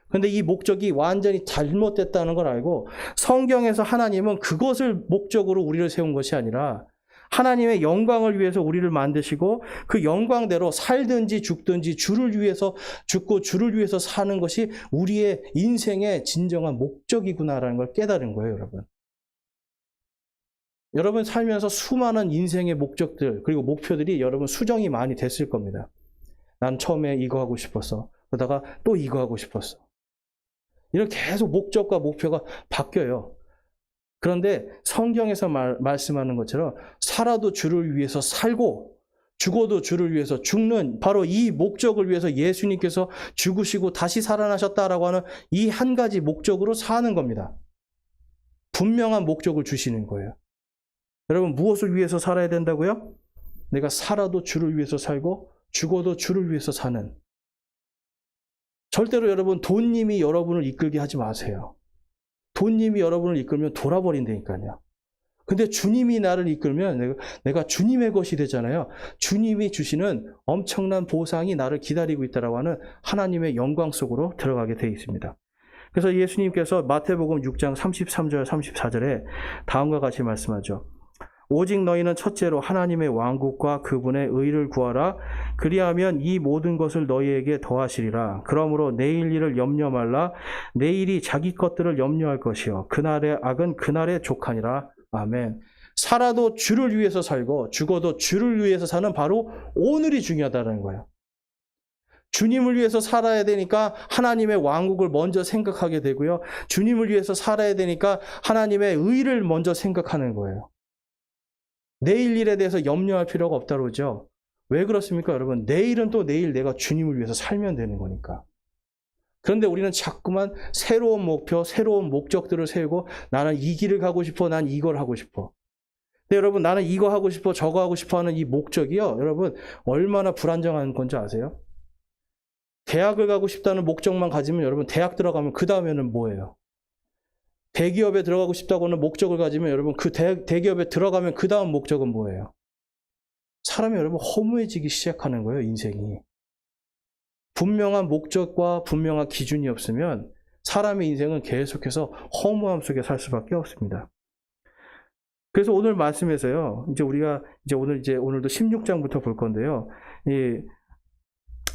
그런데 이 목적이 완전히 잘못됐다는 걸 알고 성경에서 하나님은 그것을 목적으로 우리를 세운 것이 아니라 하나님의 영광을 위해서 우리를 만드시고 그 영광대로 살든지 죽든지 주를 위해서 죽고 주를 위해서 사는 것이 우리의 인생의 진정한 목적이구나라는 걸 깨달은 거예요, 여러분. 여러분 살면서 수많은 인생의 목적들 그리고 목표들이 여러분 수정이 많이 됐을 겁니다. 난 처음에 이거 하고 싶었어. 그러다가 또 이거 하고 싶었어. 이렇게 계속 목적과 목표가 바뀌어요. 그런데 성경에서 말씀하는 것처럼 살아도 주를 위해서 살고 죽어도 주를 위해서 죽는 바로 이 목적을 위해서 예수님께서 죽으시고 다시 살아나셨다라고 하는 이 한 가지 목적으로 사는 겁니다. 분명한 목적을 주시는 거예요. 여러분 무엇을 위해서 살아야 된다고요? 내가 살아도 주를 위해서 살고 죽어도 주를 위해서 사는. 절대로 여러분 돈님이 여러분을 이끌게 하지 마세요. 돈님이 여러분을 이끌면 돌아버린다니까요. 근데 주님이 나를 이끌면 내가 주님의 것이 되잖아요. 주님이 주시는 엄청난 보상이 나를 기다리고 있다라고 하는 하나님의 영광 속으로 들어가게 되어 있습니다. 그래서 예수님께서 마태복음 6장 33절 34절에 다음과 같이 말씀하죠. 오직 너희는 첫째로 하나님의 왕국과 그분의 의를 구하라. 그리하면 이 모든 것을 너희에게 더하시리라. 그러므로 내일 일을 염려 말라. 내일이 자기 것들을 염려할 것이요 그날의 악은 그날의 족하니라. 아멘. 살아도 주를 위해서 살고 죽어도 주를 위해서 사는 바로 오늘이 중요하다는 거예요. 주님을 위해서 살아야 되니까 하나님의 왕국을 먼저 생각하게 되고요. 주님을 위해서 살아야 되니까 하나님의 의를 먼저 생각하는 거예요. 내일 일에 대해서 염려할 필요가 없다고 그러죠. 왜 그렇습니까, 여러분? 내일은 또 내일 내가 주님을 위해서 살면 되는 거니까. 그런데 우리는 자꾸만 새로운 목표, 새로운 목적들을 세우고 나는 이 길을 가고 싶어, 난 이걸 하고 싶어. 근데 여러분 나는 이거 하고 싶어, 저거 하고 싶어 하는 이 목적이요. 여러분 얼마나 불안정한 건지 아세요? 대학을 가고 싶다는 목적만 가지면 여러분 대학 들어가면 그 다음에는 뭐예요? 대기업에 들어가고 싶다고 하는 목적을 가지면 여러분 그 대기업에 들어가면 그 다음 목적은 뭐예요? 사람이 여러분 허무해지기 시작하는 거예요, 인생이. 분명한 목적과 분명한 기준이 없으면 사람의 인생은 계속해서 허무함 속에 살 수밖에 없습니다. 그래서 오늘 말씀에서요, 오늘도 16장부터 볼 건데요. 이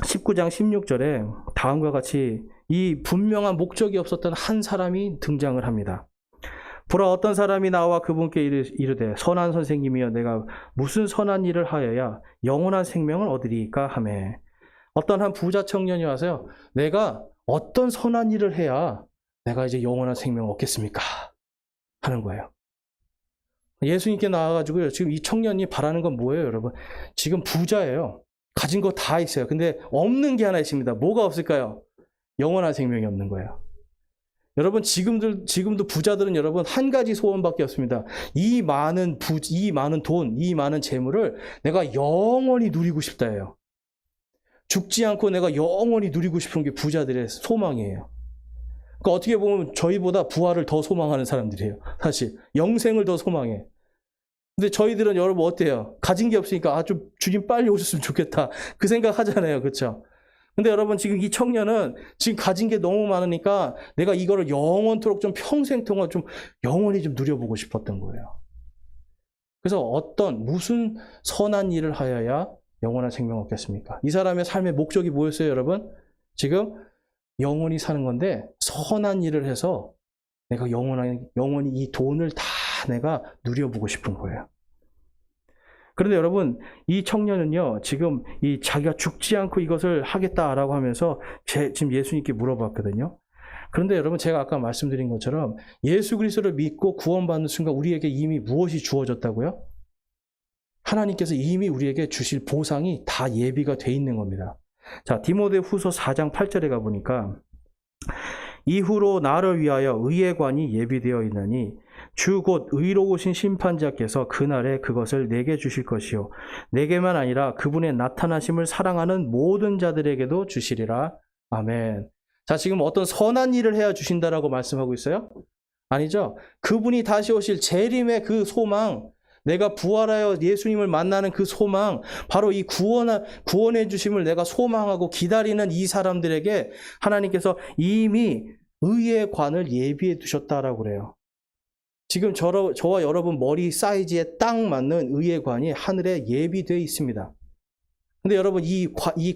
19장 16절에 다음과 같이 이 분명한 목적이 없었던 한 사람이 등장을 합니다. 보라 어떤 사람이 나와 그분께 이르되 선한 선생님이여 내가 무슨 선한 일을 하여야 영원한 생명을 얻으리까 하매 어떤 한 부자 청년이 와서요. 내가 어떤 선한 일을 해야 내가 이제 영원한 생명을 얻겠습니까? 하는 거예요. 예수님께 나와가지고요. 지금 이 청년이 바라는 건 뭐예요, 여러분? 지금 부자예요. 가진 거 다 있어요. 근데 없는 게 하나 있습니다. 뭐가 없을까요? 영원한 생명이 없는 거예요. 여러분 지금도 부자들은 여러분 한 가지 소원밖에 없습니다. 이 많은 돈, 이 많은 재물을 내가 영원히 누리고 싶다예요. 죽지 않고 내가 영원히 누리고 싶은 게 부자들의 소망이에요. 그러니까 어떻게 보면 저희보다 부활을 더 소망하는 사람들이에요. 사실 영생을 더 소망해. 근데 저희들은 여러분 어때요? 가진 게 없으니까 좀 주님 빨리 오셨으면 좋겠다. 그 생각 하잖아요. 그렇죠? 근데 여러분 지금 이 청년은 지금 가진 게 너무 많으니까 내가 이거를 영원토록 좀 평생 동안 좀 영원히 좀 누려보고 싶었던 거예요. 그래서 무슨 선한 일을 하여야 영원한 생명 얻겠습니까? 이 사람의 삶의 목적이 뭐였어요, 여러분? 지금 영원히 사는 건데 선한 일을 해서 내가 영원히 이 돈을 다 내가 누려보고 싶은 거예요. 그런데 여러분 이 청년은요 지금 자기가 죽지 않고 이것을 하겠다라고 하면서 지금 예수님께 물어봤거든요. 그런데 여러분 제가 아까 말씀드린 것처럼 예수 그리스도를 믿고 구원받는 순간 우리에게 이미 무엇이 주어졌다고요? 하나님께서 이미 우리에게 주실 보상이 다 예비가 돼 있는 겁니다. 자, 디모데후서 4장 8절에 가보니까 이후로 나를 위하여 의의 관이 예비되어 있느니 주 곧 의로우신 심판자께서 그날에 그것을 내게 주실 것이요 내게만 아니라 그분의 나타나심을 사랑하는 모든 자들에게도 주시리라. 아멘. 자, 지금 어떤 선한 일을 해야 주신다라고 말씀하고 있어요? 아니죠. 그분이 다시 오실 재림의 그 소망, 내가 부활하여 예수님을 만나는 그 소망, 바로 이 구원해 주심을 내가 소망하고 기다리는 이 사람들에게 하나님께서 이미 의의 관을 예비해 두셨다라고 그래요. 지금 저와 여러분 머리 사이즈에 딱 맞는 의의 관이 하늘에 예비되어 있습니다. 근데 여러분 이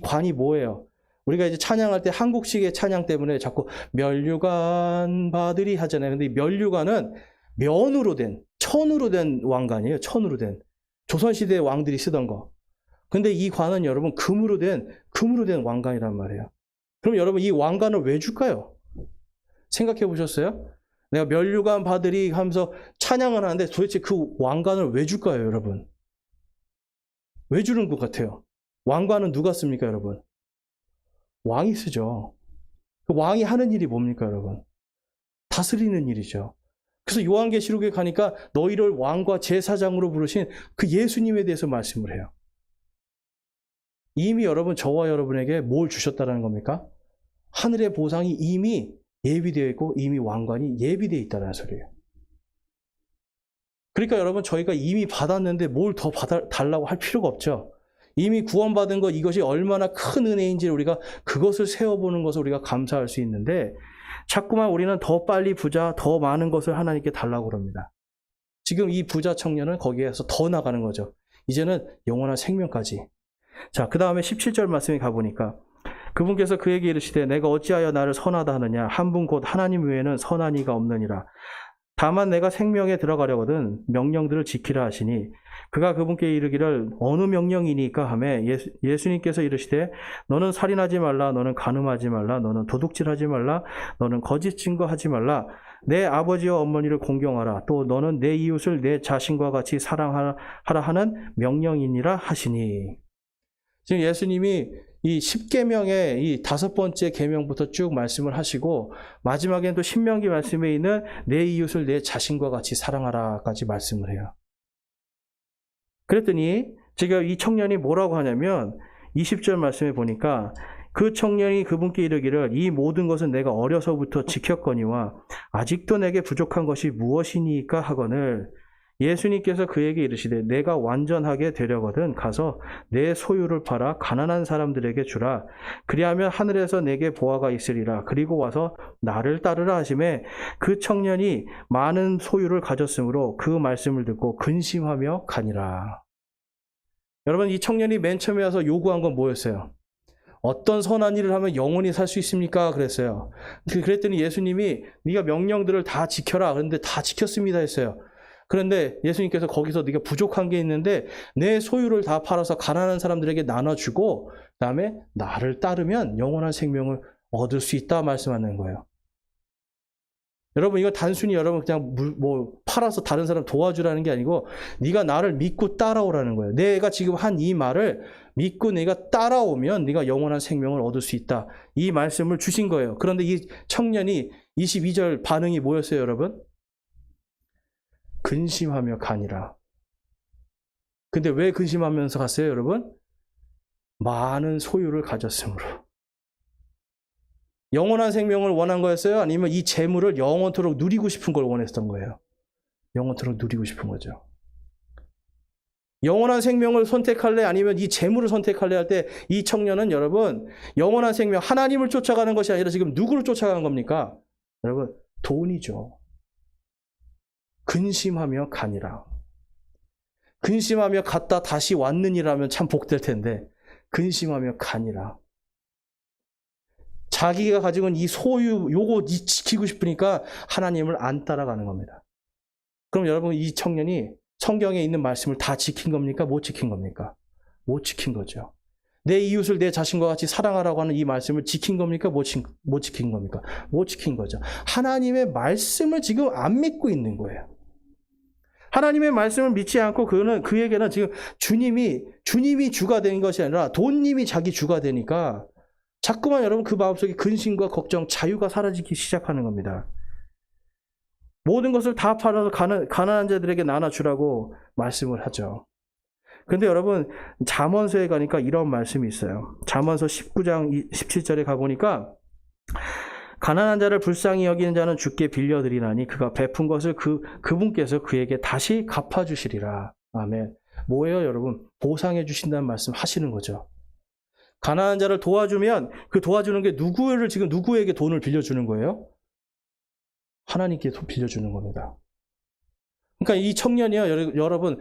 관이 뭐예요? 우리가 이제 찬양할 때 한국식의 찬양 때문에 자꾸 면류관 받으리 하잖아요. 근데 이 면류관은 면으로 된, 천으로 된 왕관이에요. 천으로 된. 조선시대 왕들이 쓰던 거. 근데 이 관은 여러분 금으로 된 왕관이란 말이에요. 그럼 여러분 이 왕관을 왜 줄까요? 생각해 보셨어요? 내가 면류관 받으리 하면서 찬양을 하는데 도대체 그 왕관을 왜 줄까요, 여러분? 왜 주는 것 같아요? 왕관은 누가 씁니까, 여러분? 왕이 쓰죠. 그 왕이 하는 일이 뭡니까, 여러분? 다스리는 일이죠. 그래서 요한계시록에 가니까 너희를 왕과 제사장으로 부르신 그 예수님에 대해서 말씀을 해요. 이미 여러분, 저와 여러분에게 뭘 주셨다는 겁니까? 하늘의 보상이 이미 예비되어 있고 이미 왕관이 예비되어 있다는 소리예요. 그러니까 여러분, 저희가 이미 받았는데 뭘 더 달라고 할 필요가 없죠. 이미 구원받은 것, 이것이 얼마나 큰 은혜인지 우리가 그것을 세워보는 것을 우리가 감사할 수 있는데, 자꾸만 우리는 더 빨리 부자, 더 많은 것을 하나님께 달라고 그럽니다. 지금 이 부자 청년은 거기에서 더 나가는 거죠. 이제는 영원한 생명까지. 자, 그 다음에 17절 말씀에 가보니까 그분께서 그에게 이르시되 내가 어찌하여 나를 선하다 하느냐. 한 분 곧 하나님 외에는 선한 이가 없느니라. 다만 내가 생명에 들어가려거든 명령들을 지키라 하시니 그가 그분께 이르기를 어느 명령이니까 하매 예수님께서 이르시되 너는 살인하지 말라, 너는 간음하지 말라, 너는 도둑질하지 말라, 너는 거짓 증거하지 말라, 내 아버지와 어머니를 공경하라, 또 너는 내 이웃을 내 자신과 같이 사랑하라 하는 명령이니라 하시니. 지금 예수님이 이 10계명의 이 5번째 계명부터 쭉 말씀을 하시고 마지막에는 또 신명기 말씀에 있는 내 이웃을 내 자신과 같이 사랑하라까지 말씀을 해요. 그랬더니 제가 이 청년이 뭐라고 하냐면 20절 말씀에 보니까 그 청년이 그분께 이르기를 이 모든 것은 내가 어려서부터 지켰거니와 아직도 내게 부족한 것이 무엇이니까 하거늘 예수님께서 그에게 이르시되 내가 완전하게 되려거든 가서 내 소유를 팔아 가난한 사람들에게 주라. 그리하면 하늘에서 내게 보화가 있으리라. 그리고 와서 나를 따르라 하시매 그 청년이 많은 소유를 가졌으므로 그 말씀을 듣고 근심하며 가니라. 여러분, 이 청년이 맨 처음에 와서 요구한 건 뭐였어요? 어떤 선한 일을 하면 영원히 살 수 있습니까? 그랬어요. 그랬더니 예수님이 네가 명령들을 다 지켜라. 그런데 다 지켰습니다 했어요. 그런데 예수님께서 거기서 네가 부족한 게 있는데 내 소유를 다 팔아서 가난한 사람들에게 나눠주고 그다음에 나를 따르면 영원한 생명을 얻을 수 있다 말씀하는 거예요. 여러분, 이거 단순히 여러분 그냥 팔아서 다른 사람 도와주라는 게 아니고 네가 나를 믿고 따라오라는 거예요. 내가 지금 한 이 말을 믿고 네가 따라오면 네가 영원한 생명을 얻을 수 있다. 이 말씀을 주신 거예요. 그런데 이 청년이 22절 반응이 뭐였어요, 여러분? 근심하며 가니라. 근데 왜 근심하면서 갔어요, 여러분? 많은 소유를 가졌으므로. 영원한 생명을 원한 거였어요? 아니면 이 재물을 영원토록 누리고 싶은 걸 원했던 거예요? 영원토록 누리고 싶은 거죠. 영원한 생명을 선택할래? 아니면 이 재물을 선택할래? 할 때 이 청년은 여러분 영원한 생명, 하나님을 쫓아가는 것이 아니라 지금 누구를 쫓아가는 겁니까? 여러분, 돈이죠. 근심하며 가니라. 근심하며 갔다 다시 왔느니라면 참 복될 텐데 근심하며 가니라. 자기가 가지고 있는 이 소유, 요거 지키고 싶으니까 하나님을 안 따라가는 겁니다. 그럼 여러분, 이 청년이 성경에 있는 말씀을 다 지킨 겁니까? 못 지킨 겁니까? 못 지킨 거죠. 내 이웃을 내 자신과 같이 사랑하라고 하는 이 말씀을 지킨 겁니까? 못 지킨 겁니까? 못 지킨 거죠. 하나님의 말씀을 지금 안 믿고 있는 거예요. 하나님의 말씀을 믿지 않고 그에게는 지금 주님이 주가 된 것이 아니라 돈님이 자기 주가 되니까 자꾸만 여러분 그 마음속에 근심과 걱정, 자유가 사라지기 시작하는 겁니다. 모든 것을 다 팔아서 가난한 자들에게 나눠주라고 말씀을 하죠. 그런데 여러분, 잠언서에 가니까 이런 말씀이 있어요. 잠언서 19장 17절에 가보니까 가난한 자를 불쌍히 여기는 자는 주께 빌려드리나니 그가 베푼 것을 그분께서 그에게 다시 갚아주시리라. 아멘. 뭐예요, 여러분? 보상해 주신다는 말씀 하시는 거죠. 가난한 자를 도와주면 그 도와주는 게 누구에게 돈을 빌려주는 거예요? 하나님께 빌려주는 겁니다. 그러니까 이 청년이요, 여러분,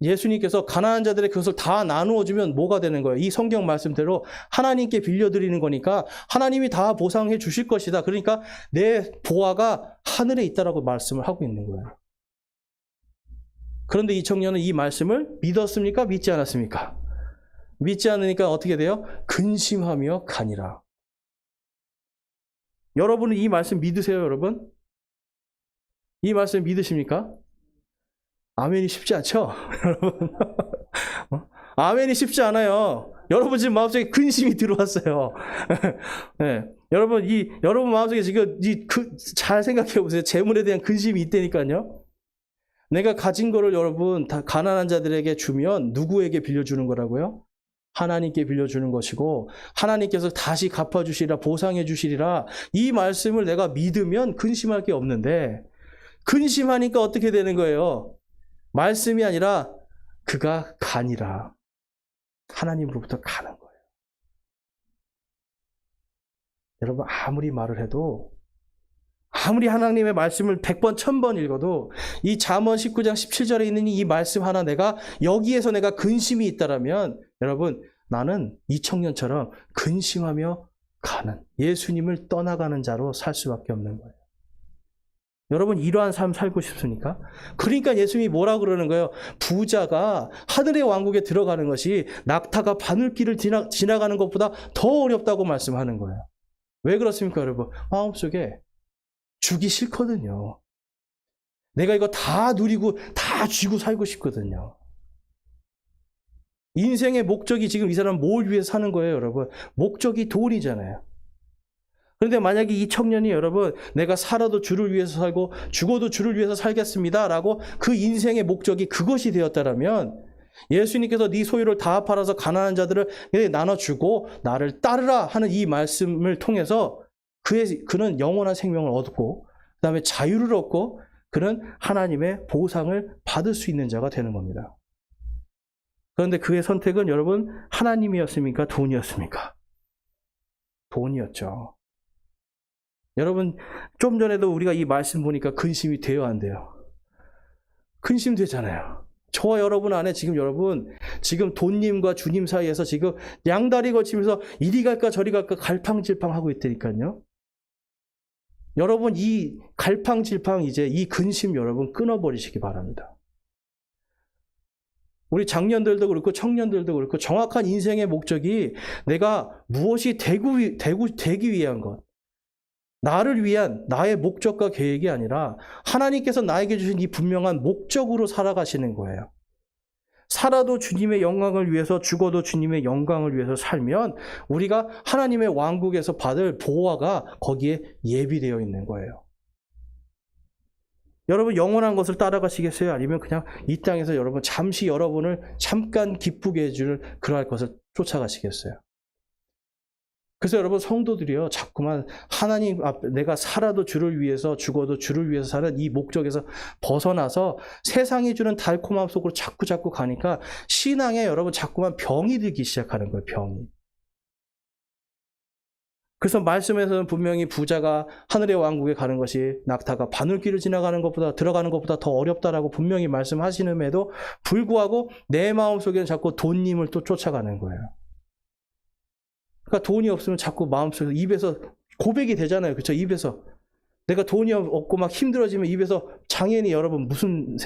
예수님께서 가난한 자들의 그것을 다 나누어 주면 뭐가 되는 거예요? 이 성경 말씀대로 하나님께 빌려드리는 거니까 하나님이 다 보상해 주실 것이다. 그러니까 내 보화가 하늘에 있다라고 말씀을 하고 있는 거예요. 그런데 이 청년은 이 말씀을 믿었습니까? 믿지 않았습니까? 믿지 않으니까 어떻게 돼요? 근심하며 가니라. 여러분은 이 말씀 믿으세요, 여러분? 이 말씀 믿으십니까? 아멘이 쉽지 않죠? 여러분. 아멘이 쉽지 않아요. 여러분 지금 마음속에 근심이 들어왔어요. 네. 여러분 마음속에 지금 잘 생각해 보세요. 재물에 대한 근심이 있다니까요. 내가 가진 거를 여러분 다 가난한 자들에게 주면 누구에게 빌려주는 거라고요? 하나님께 빌려주는 것이고 하나님께서 다시 갚아주시리라, 보상해 주시리라. 이 말씀을 내가 믿으면 근심할 게 없는데 근심하니까 어떻게 되는 거예요? 말씀이 아니라 그가 가니라. 하나님으로부터 가는 거예요. 여러분 아무리 말을 해도 아무리 하나님의 말씀을 100번, 1000번 읽어도 이 잠언 19장 17절에 있는 이 말씀 하나 여기에서 내가 근심이 있다라면 여러분 나는 이 청년처럼 근심하며 가는 예수님을 떠나가는 자로 살 수밖에 없는 거예요. 여러분 이러한 삶 살고 싶습니까? 그러니까 예수님이 뭐라고 그러는 거예요? 부자가 하늘의 왕국에 들어가는 것이 낙타가 바늘길을 지나가는 것보다 더 어렵다고 말씀하는 거예요. 왜 그렇습니까, 여러분? 마음속에 주기 싫거든요. 내가 이거 다 누리고 다 쥐고 살고 싶거든요. 인생의 목적이 지금 이 사람은 뭘 위해서 사는 거예요, 여러분? 목적이 돈이잖아요. 그런데 만약에 이 청년이 여러분 내가 살아도 주를 위해서 살고 죽어도 주를 위해서 살겠습니다 라고 그 인생의 목적이 그것이 되었다면 예수님께서 네 소유를 다 팔아서 가난한 자들을 나눠주고 나를 따르라 하는 이 말씀을 통해서 그는 영원한 생명을 얻고 그 다음에 자유를 얻고 그는 하나님의 보상을 받을 수 있는 자가 되는 겁니다. 그런데 그의 선택은 여러분 하나님이었습니까? 돈이었습니까? 돈이었죠. 여러분 좀 전에도 우리가 이 말씀 보니까 근심이 돼요, 안 돼요? 근심되잖아요. 저와 여러분 안에 지금 돈님과 주님 사이에서 지금 양다리 걸치면서 이리 갈까 저리 갈까 갈팡질팡하고 있다니까요. 여러분 이 갈팡질팡 이제 이 근심 여러분 끊어버리시기 바랍니다. 우리 장년들도 그렇고 청년들도 그렇고 정확한 인생의 목적이 내가 무엇이 되기 위한 것, 나를 위한 나의 목적과 계획이 아니라 하나님께서 나에게 주신 이 분명한 목적으로 살아가시는 거예요. 살아도 주님의 영광을 위해서 죽어도 주님의 영광을 위해서 살면 우리가 하나님의 왕국에서 받을 보화가 거기에 예비되어 있는 거예요. 여러분 영원한 것을 따라가시겠어요? 아니면 그냥 이 땅에서 여러분 잠시 여러분을 잠깐 기쁘게 해줄 그러할 것을 쫓아가시겠어요? 그래서 여러분 성도들이요 자꾸만 하나님 앞에 내가 살아도 주를 위해서 죽어도 주를 위해서 사는 이 목적에서 벗어나서 세상이 주는 달콤함 속으로 자꾸 가니까 신앙에 여러분 자꾸만 병이 들기 시작하는 거예요. 병이. 그래서 말씀에서는 분명히 부자가 하늘의 왕국에 가는 것이 낙타가 바늘길을 들어가는 것보다 더 어렵다라고 분명히 말씀하시는데도 불구하고 내 마음속에는 자꾸 돈님을 또 쫓아가는 거예요. 그러니까 돈이 없으면 자꾸 마음속에서 입에서 고백이 되잖아요. 그렇죠? 입에서 내가 돈이 없고 막 힘들어지면 입에서 장애인이 여러분 무슨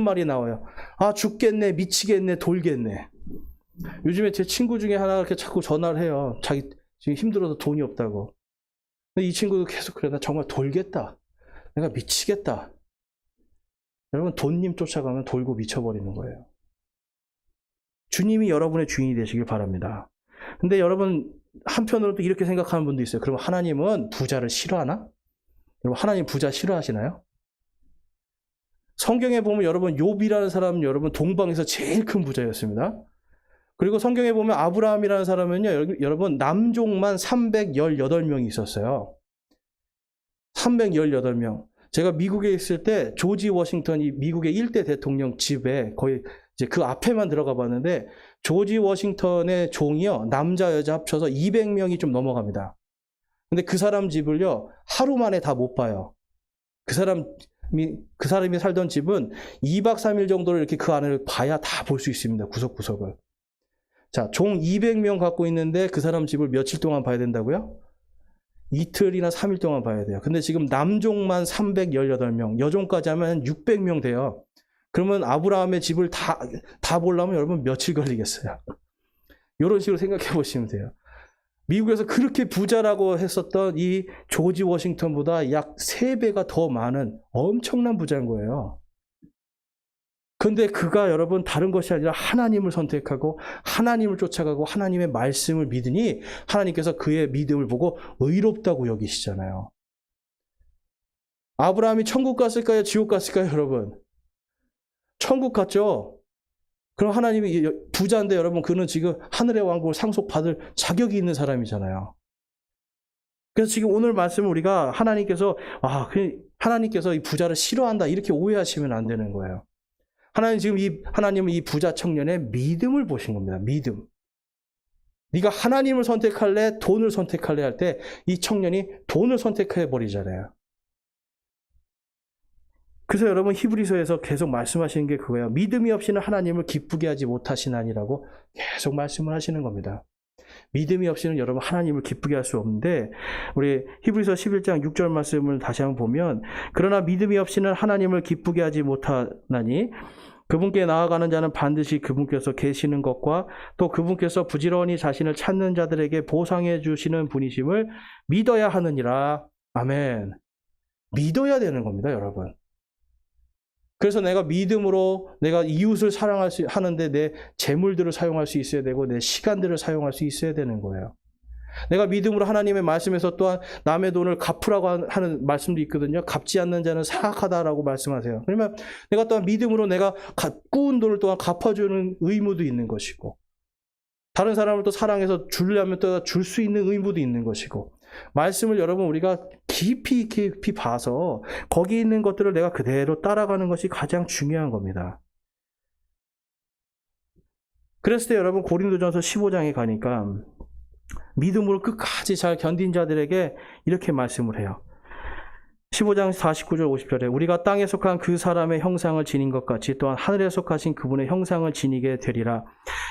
말이 나와요? 아 죽겠네, 미치겠네, 돌겠네. 요즘에 제 친구 중에 하나가 이렇게 자꾸 전화를 해요. 자기 지금 힘들어서 돈이 없다고. 근데 이 친구도 계속 그래. 나 정말 돌겠다. 내가 미치겠다. 여러분 돈님 쫓아가면 돌고 미쳐버리는 거예요. 주님이 여러분의 주인이 되시길 바랍니다. 근데 여러분 한편으로 또 이렇게 생각하는 분도 있어요. 그럼 하나님은 부자를 싫어하나? 여러분 하나님 부자 싫어하시나요? 성경에 보면 여러분 욥이라는 사람은 여러분 동방에서 제일 큰 부자였습니다. 그리고 성경에 보면 아브라함이라는 사람은요 여러분 남종만 318명이 있었어요. 318명. 제가 미국에 있을 때 조지 워싱턴이 미국의 1대 대통령 집에 거의 이제 그 앞에만 들어가 봤는데 조지 워싱턴의 종이요 남자 여자 합쳐서 200명이 좀 넘어갑니다. 근데 그 사람 집을요 하루 만에 다 못 봐요. 그 사람 그 사람이 살던 집은 2박 3일 정도를 이렇게 그 안을 봐야 다 볼 수 있습니다. 구석구석을. 자, 종 200명 갖고 있는데 그 사람 집을 며칠 동안 봐야 된다고요? 이틀이나 3일 동안 봐야 돼요. 근데 지금 남종만 318명, 여종까지 하면 600명 돼요. 그러면 아브라함의 집을 다 보려면 여러분 며칠 걸리겠어요? 이런 식으로 생각해 보시면 돼요. 미국에서 그렇게 부자라고 했었던 이 조지 워싱턴보다 약 3배가 더 많은 엄청난 부자인 거예요. 근데 그가 여러분 다른 것이 아니라 하나님을 선택하고 하나님을 쫓아가고 하나님의 말씀을 믿으니 하나님께서 그의 믿음을 보고 의롭다고 여기시잖아요. 아브라함이 천국 갔을까요? 지옥 갔을까요? 여러분? 천국 갔죠? 그럼 하나님이 부자인데 여러분 그는 지금 하늘의 왕국을 상속받을 자격이 있는 사람이잖아요. 그래서 지금 오늘 말씀을 우리가 하나님께서 이 부자를 싫어한다 이렇게 오해하시면 안 되는 거예요. 하나님은 이 부자 청년의 믿음을 보신 겁니다. 믿음. 네가 하나님을 선택할래? 돈을 선택할래? 할 때 이 청년이 돈을 선택해 버리잖아요. 그래서 여러분 히브리서에서 계속 말씀하시는 게 그거예요. 믿음이 없이는 하나님을 기쁘게 하지 못하시나니라고 계속 말씀을 하시는 겁니다. 믿음이 없이는 여러분 하나님을 기쁘게 할 수 없는데 우리 히브리서 11장 6절 말씀을 다시 한번 보면 그러나 믿음이 없이는 하나님을 기쁘게 하지 못하나니 그분께 나아가는 자는 반드시 그분께서 계시는 것과 또 그분께서 부지런히 자신을 찾는 자들에게 보상해 주시는 분이심을 믿어야 하느니라. 아멘. 믿어야 되는 겁니다, 여러분. 그래서 내가 믿음으로 내가 이웃을 사랑할 수 하는데 내 재물들을 사용할 수 있어야 되고 내 시간들을 사용할 수 있어야 되는 거예요. 내가 믿음으로 하나님의 말씀에서 또한 남의 돈을 갚으라고 하는 말씀도 있거든요. 갚지 않는 자는 사악하다라고 말씀하세요. 그러면 내가 또한 믿음으로 내가 꾸은 돈을 또한 갚아주는 의무도 있는 것이고 다른 사람을 또 사랑해서 주려면 또 줄 수 있는 의무도 있는 것이고 말씀을 여러분 우리가 깊이 봐서 거기 있는 것들을 내가 그대로 따라가는 것이 가장 중요한 겁니다. 그랬을 때 여러분 고린도전서 15장에 가니까 믿음으로 끝까지 잘 견딘 자들에게 이렇게 말씀을 해요. 15장 49절 50절에 우리가 땅에 속한 그 사람의 형상을 지닌 것 같이 또한 하늘에 속하신 그분의 형상을 지니게 되리라.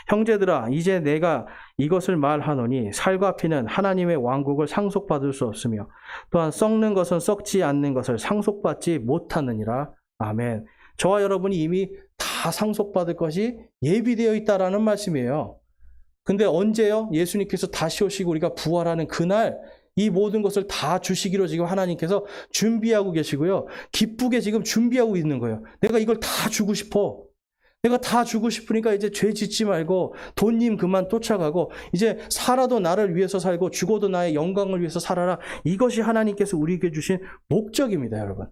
형제들아 이제 내가 이것을 말하노니 살과 피는 하나님의 왕국을 상속받을 수 없으며 또한 썩는 것은 썩지 않는 것을 상속받지 못하느니라. 아멘. 저와 여러분이 이미 다 상속받을 것이 예비되어 있다라는 말씀이에요. 근데 언제요? 예수님께서 다시 오시고 우리가 부활하는 그날 이 모든 것을 다 주시기로 지금 하나님께서 준비하고 계시고요. 기쁘게 지금 준비하고 있는 거예요. 내가 이걸 다 주고 싶어. 내가 다 주고 싶으니까 이제 죄 짓지 말고 돈님 그만 쫓아가고 이제 살아도 나를 위해서 살고 죽어도 나의 영광을 위해서 살아라. 이것이 하나님께서 우리에게 주신 목적입니다, 여러분.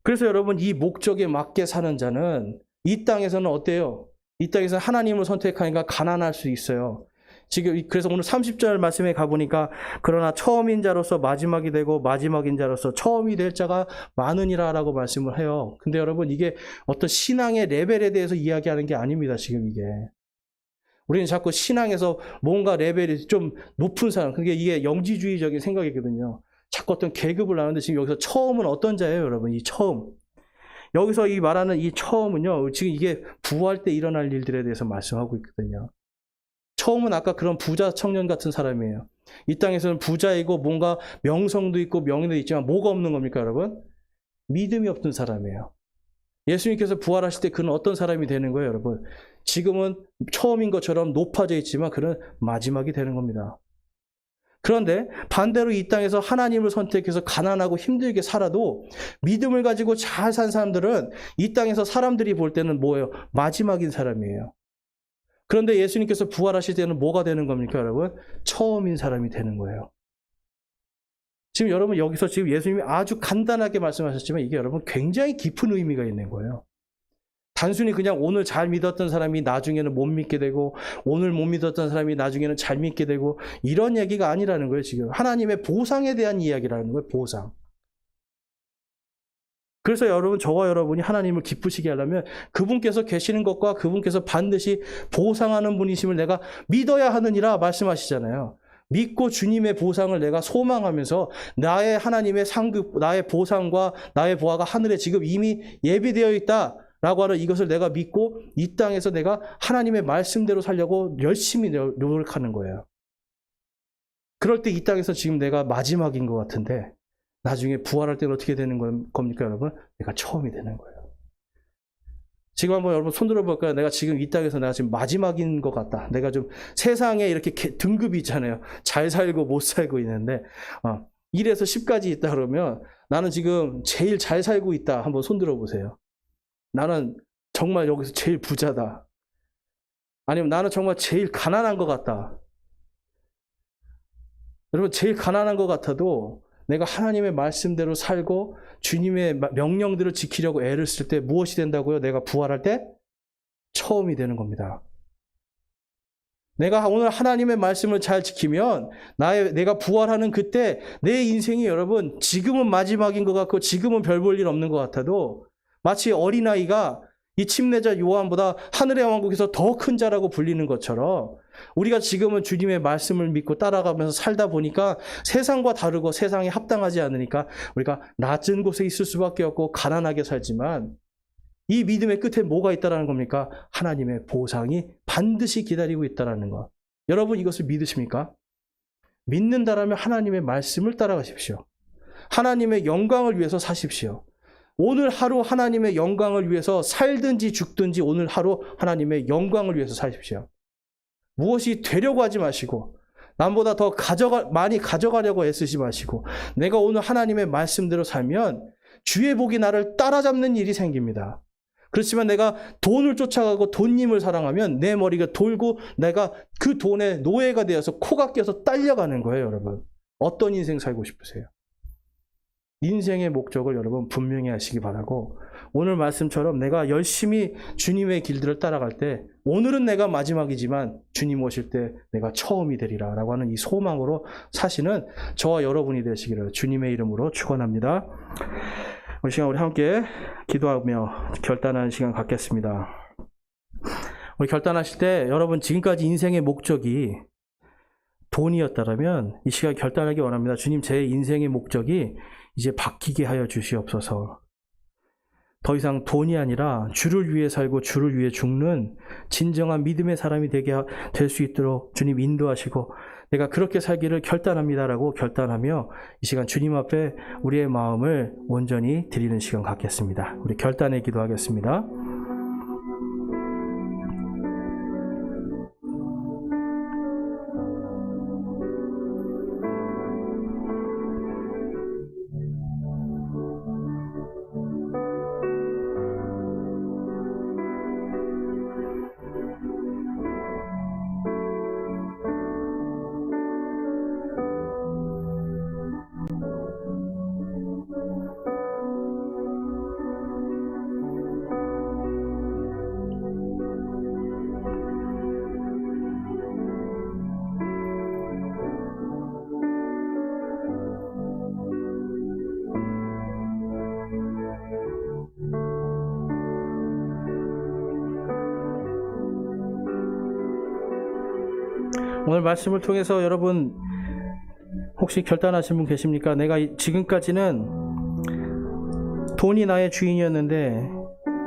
그래서 여러분 이 목적에 맞게 사는 자는 이 땅에서는 어때요? 이 땅에서 하나님을 선택하니까 가난할 수 있어요. 지금 그래서 오늘 30절 말씀에 가보니까 그러나 처음인 자로서 마지막이 되고 마지막인 자로서 처음이 될 자가 많으니라 라고 말씀을 해요. 근데 여러분 이게 어떤 신앙의 레벨에 대해서 이야기하는 게 아닙니다. 지금 이게. 우리는 자꾸 신앙에서 뭔가 레벨이 좀 높은 사람, 그게 이게 영지주의적인 생각이거든요. 자꾸 어떤 계급을 나누는데 지금 여기서 처음은 어떤 자예요, 여러분? 이 처음. 여기서 이 말하는 이 처음은요, 지금 이게 부활 때 일어날 일들에 대해서 말씀하고 있거든요. 처음은 아까 그런 부자 청년 같은 사람이에요. 이 땅에서는 부자이고 뭔가 명성도 있고 명예도 있지만 뭐가 없는 겁니까, 여러분? 믿음이 없는 사람이에요. 예수님께서 부활하실 때 그는 어떤 사람이 되는 거예요, 여러분? 지금은 처음인 것처럼 높아져 있지만 그는 마지막이 되는 겁니다. 그런데 반대로 이 땅에서 하나님을 선택해서 가난하고 힘들게 살아도 믿음을 가지고 잘 산 사람들은 이 땅에서 사람들이 볼 때는 뭐예요? 마지막인 사람이에요. 그런데 예수님께서 부활하실 때는 뭐가 되는 겁니까, 여러분? 처음인 사람이 되는 거예요. 지금 여러분 여기서 지금 예수님이 아주 간단하게 말씀하셨지만 이게 여러분 굉장히 깊은 의미가 있는 거예요. 단순히 그냥 오늘 잘 믿었던 사람이 나중에는 못 믿게 되고 오늘 못 믿었던 사람이 나중에는 잘 믿게 되고 이런 얘기가 아니라는 거예요. 지금 하나님의 보상에 대한 이야기라는 거예요. 보상. 그래서 여러분 저와 여러분이 하나님을 기쁘시게 하려면 그분께서 계시는 것과 그분께서 반드시 보상하는 분이심을 내가 믿어야 하느니라 말씀하시잖아요. 믿고 주님의 보상을 내가 소망하면서 나의 하나님의 상급, 나의 보상과 나의 보화가 하늘에 지금 이미 예비되어 있다라고 하는 이것을 내가 믿고 이 땅에서 내가 하나님의 말씀대로 살려고 열심히 노력하는 거예요. 그럴 때 이 땅에서 지금 내가 마지막인 것 같은데 나중에 부활할 때는 어떻게 되는 겁니까, 여러분? 내가 처음이 되는 거예요. 지금 한번 여러분 손 들어볼까요? 내가 지금 이 땅에서 내가 지금 마지막인 것 같다. 내가 좀 세상에 이렇게 등급이 있잖아요. 잘 살고 못 살고 있는데 1에서 10까지 있다 그러면 나는 지금 제일 잘 살고 있다. 한번 손 들어보세요. 나는 정말 여기서 제일 부자다. 아니면 나는 정말 제일 가난한 것 같다. 여러분, 제일 가난한 것 같아도 내가 하나님의 말씀대로 살고 주님의 명령들을 지키려고 애를 쓸 때 무엇이 된다고요? 내가 부활할 때 처음이 되는 겁니다. 내가 오늘 하나님의 말씀을 잘 지키면 내가 부활하는 그때 내 인생이 여러분 지금은 마지막인 것 같고 지금은 별 볼 일 없는 것 같아도 마치 어린아이가 이 침례자 요한보다 하늘의 왕국에서 더 큰 자라고 불리는 것처럼 우리가 지금은 주님의 말씀을 믿고 따라가면서 살다 보니까 세상과 다르고 세상에 합당하지 않으니까 우리가 낮은 곳에 있을 수밖에 없고 가난하게 살지만 이 믿음의 끝에 뭐가 있다는 겁니까? 하나님의 보상이 반드시 기다리고 있다는 것. 여러분 이것을 믿으십니까? 믿는다라면 하나님의 말씀을 따라가십시오. 하나님의 영광을 위해서 사십시오. 오늘 하루 하나님의 영광을 위해서 살든지 죽든지 오늘 하루 하나님의 영광을 위해서 사십시오. 무엇이 되려고 하지 마시고 남보다 더 많이 가져가려고 애쓰지 마시고 내가 오늘 하나님의 말씀대로 살면 주의 복이 나를 따라잡는 일이 생깁니다. 그렇지만 내가 돈을 쫓아가고 돈님을 사랑하면 내 머리가 돌고 내가 그 돈의 노예가 되어서 코가 껴서 딸려가는 거예요. 여러분 어떤 인생 살고 싶으세요? 인생의 목적을 여러분 분명히 하시기 바라고 오늘 말씀처럼 내가 열심히 주님의 길들을 따라갈 때 오늘은 내가 마지막이지만 주님 오실 때 내가 처음이 되리라 라고 하는 이 소망으로 사시는 저와 여러분이 되시기를 주님의 이름으로 축원합니다. 이 시간 우리 함께 기도하며 결단하는 시간 갖겠습니다. 우리 결단하실 때 여러분 지금까지 인생의 목적이 돈이었다면 이 시간 결단하기 원합니다. 주님 제 인생의 목적이 이제 바뀌게 하여 주시옵소서. 더 이상 돈이 아니라 주를 위해 살고 주를 위해 죽는 진정한 믿음의 사람이 될 수 있도록 주님 인도하시고 내가 그렇게 살기를 결단합니다라고 결단하며 이 시간 주님 앞에 우리의 마음을 온전히 드리는 시간 갖겠습니다. 우리 결단의 기도하겠습니다. 오늘 말씀을 통해서 여러분 혹시 결단하신 분 계십니까? 내가 지금까지는 돈이 나의 주인이었는데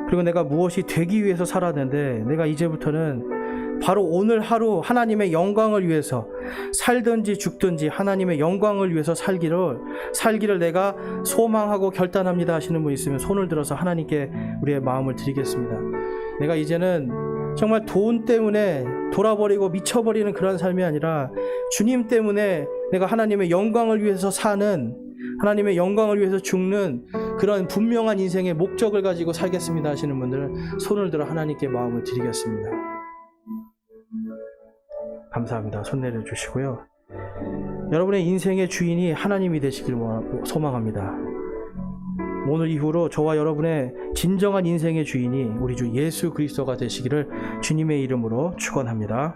그리고 내가 무엇이 되기 위해서 살았는데 내가 이제부터는 바로 오늘 하루 하나님의 영광을 위해서 살든지 죽든지 하나님의 영광을 위해서 살기를 내가 소망하고 결단합니다 하시는 분 있으면 손을 들어서 하나님께 우리의 마음을 드리겠습니다. 내가 이제는 정말 돈 때문에 돌아버리고 미쳐버리는 그런 삶이 아니라 주님 때문에 내가 하나님의 영광을 위해서 사는 하나님의 영광을 위해서 죽는 그런 분명한 인생의 목적을 가지고 살겠습니다 하시는 분들은 손을 들어 하나님께 마음을 드리겠습니다. 감사합니다. 손 내려주시고요. 여러분의 인생의 주인이 하나님이 되시길 소망합니다. 오늘 이후로 저와 여러분의 진정한 인생의 주인이 우리 주 예수 그리스도가 되시기를 주님의 이름으로 축원합니다.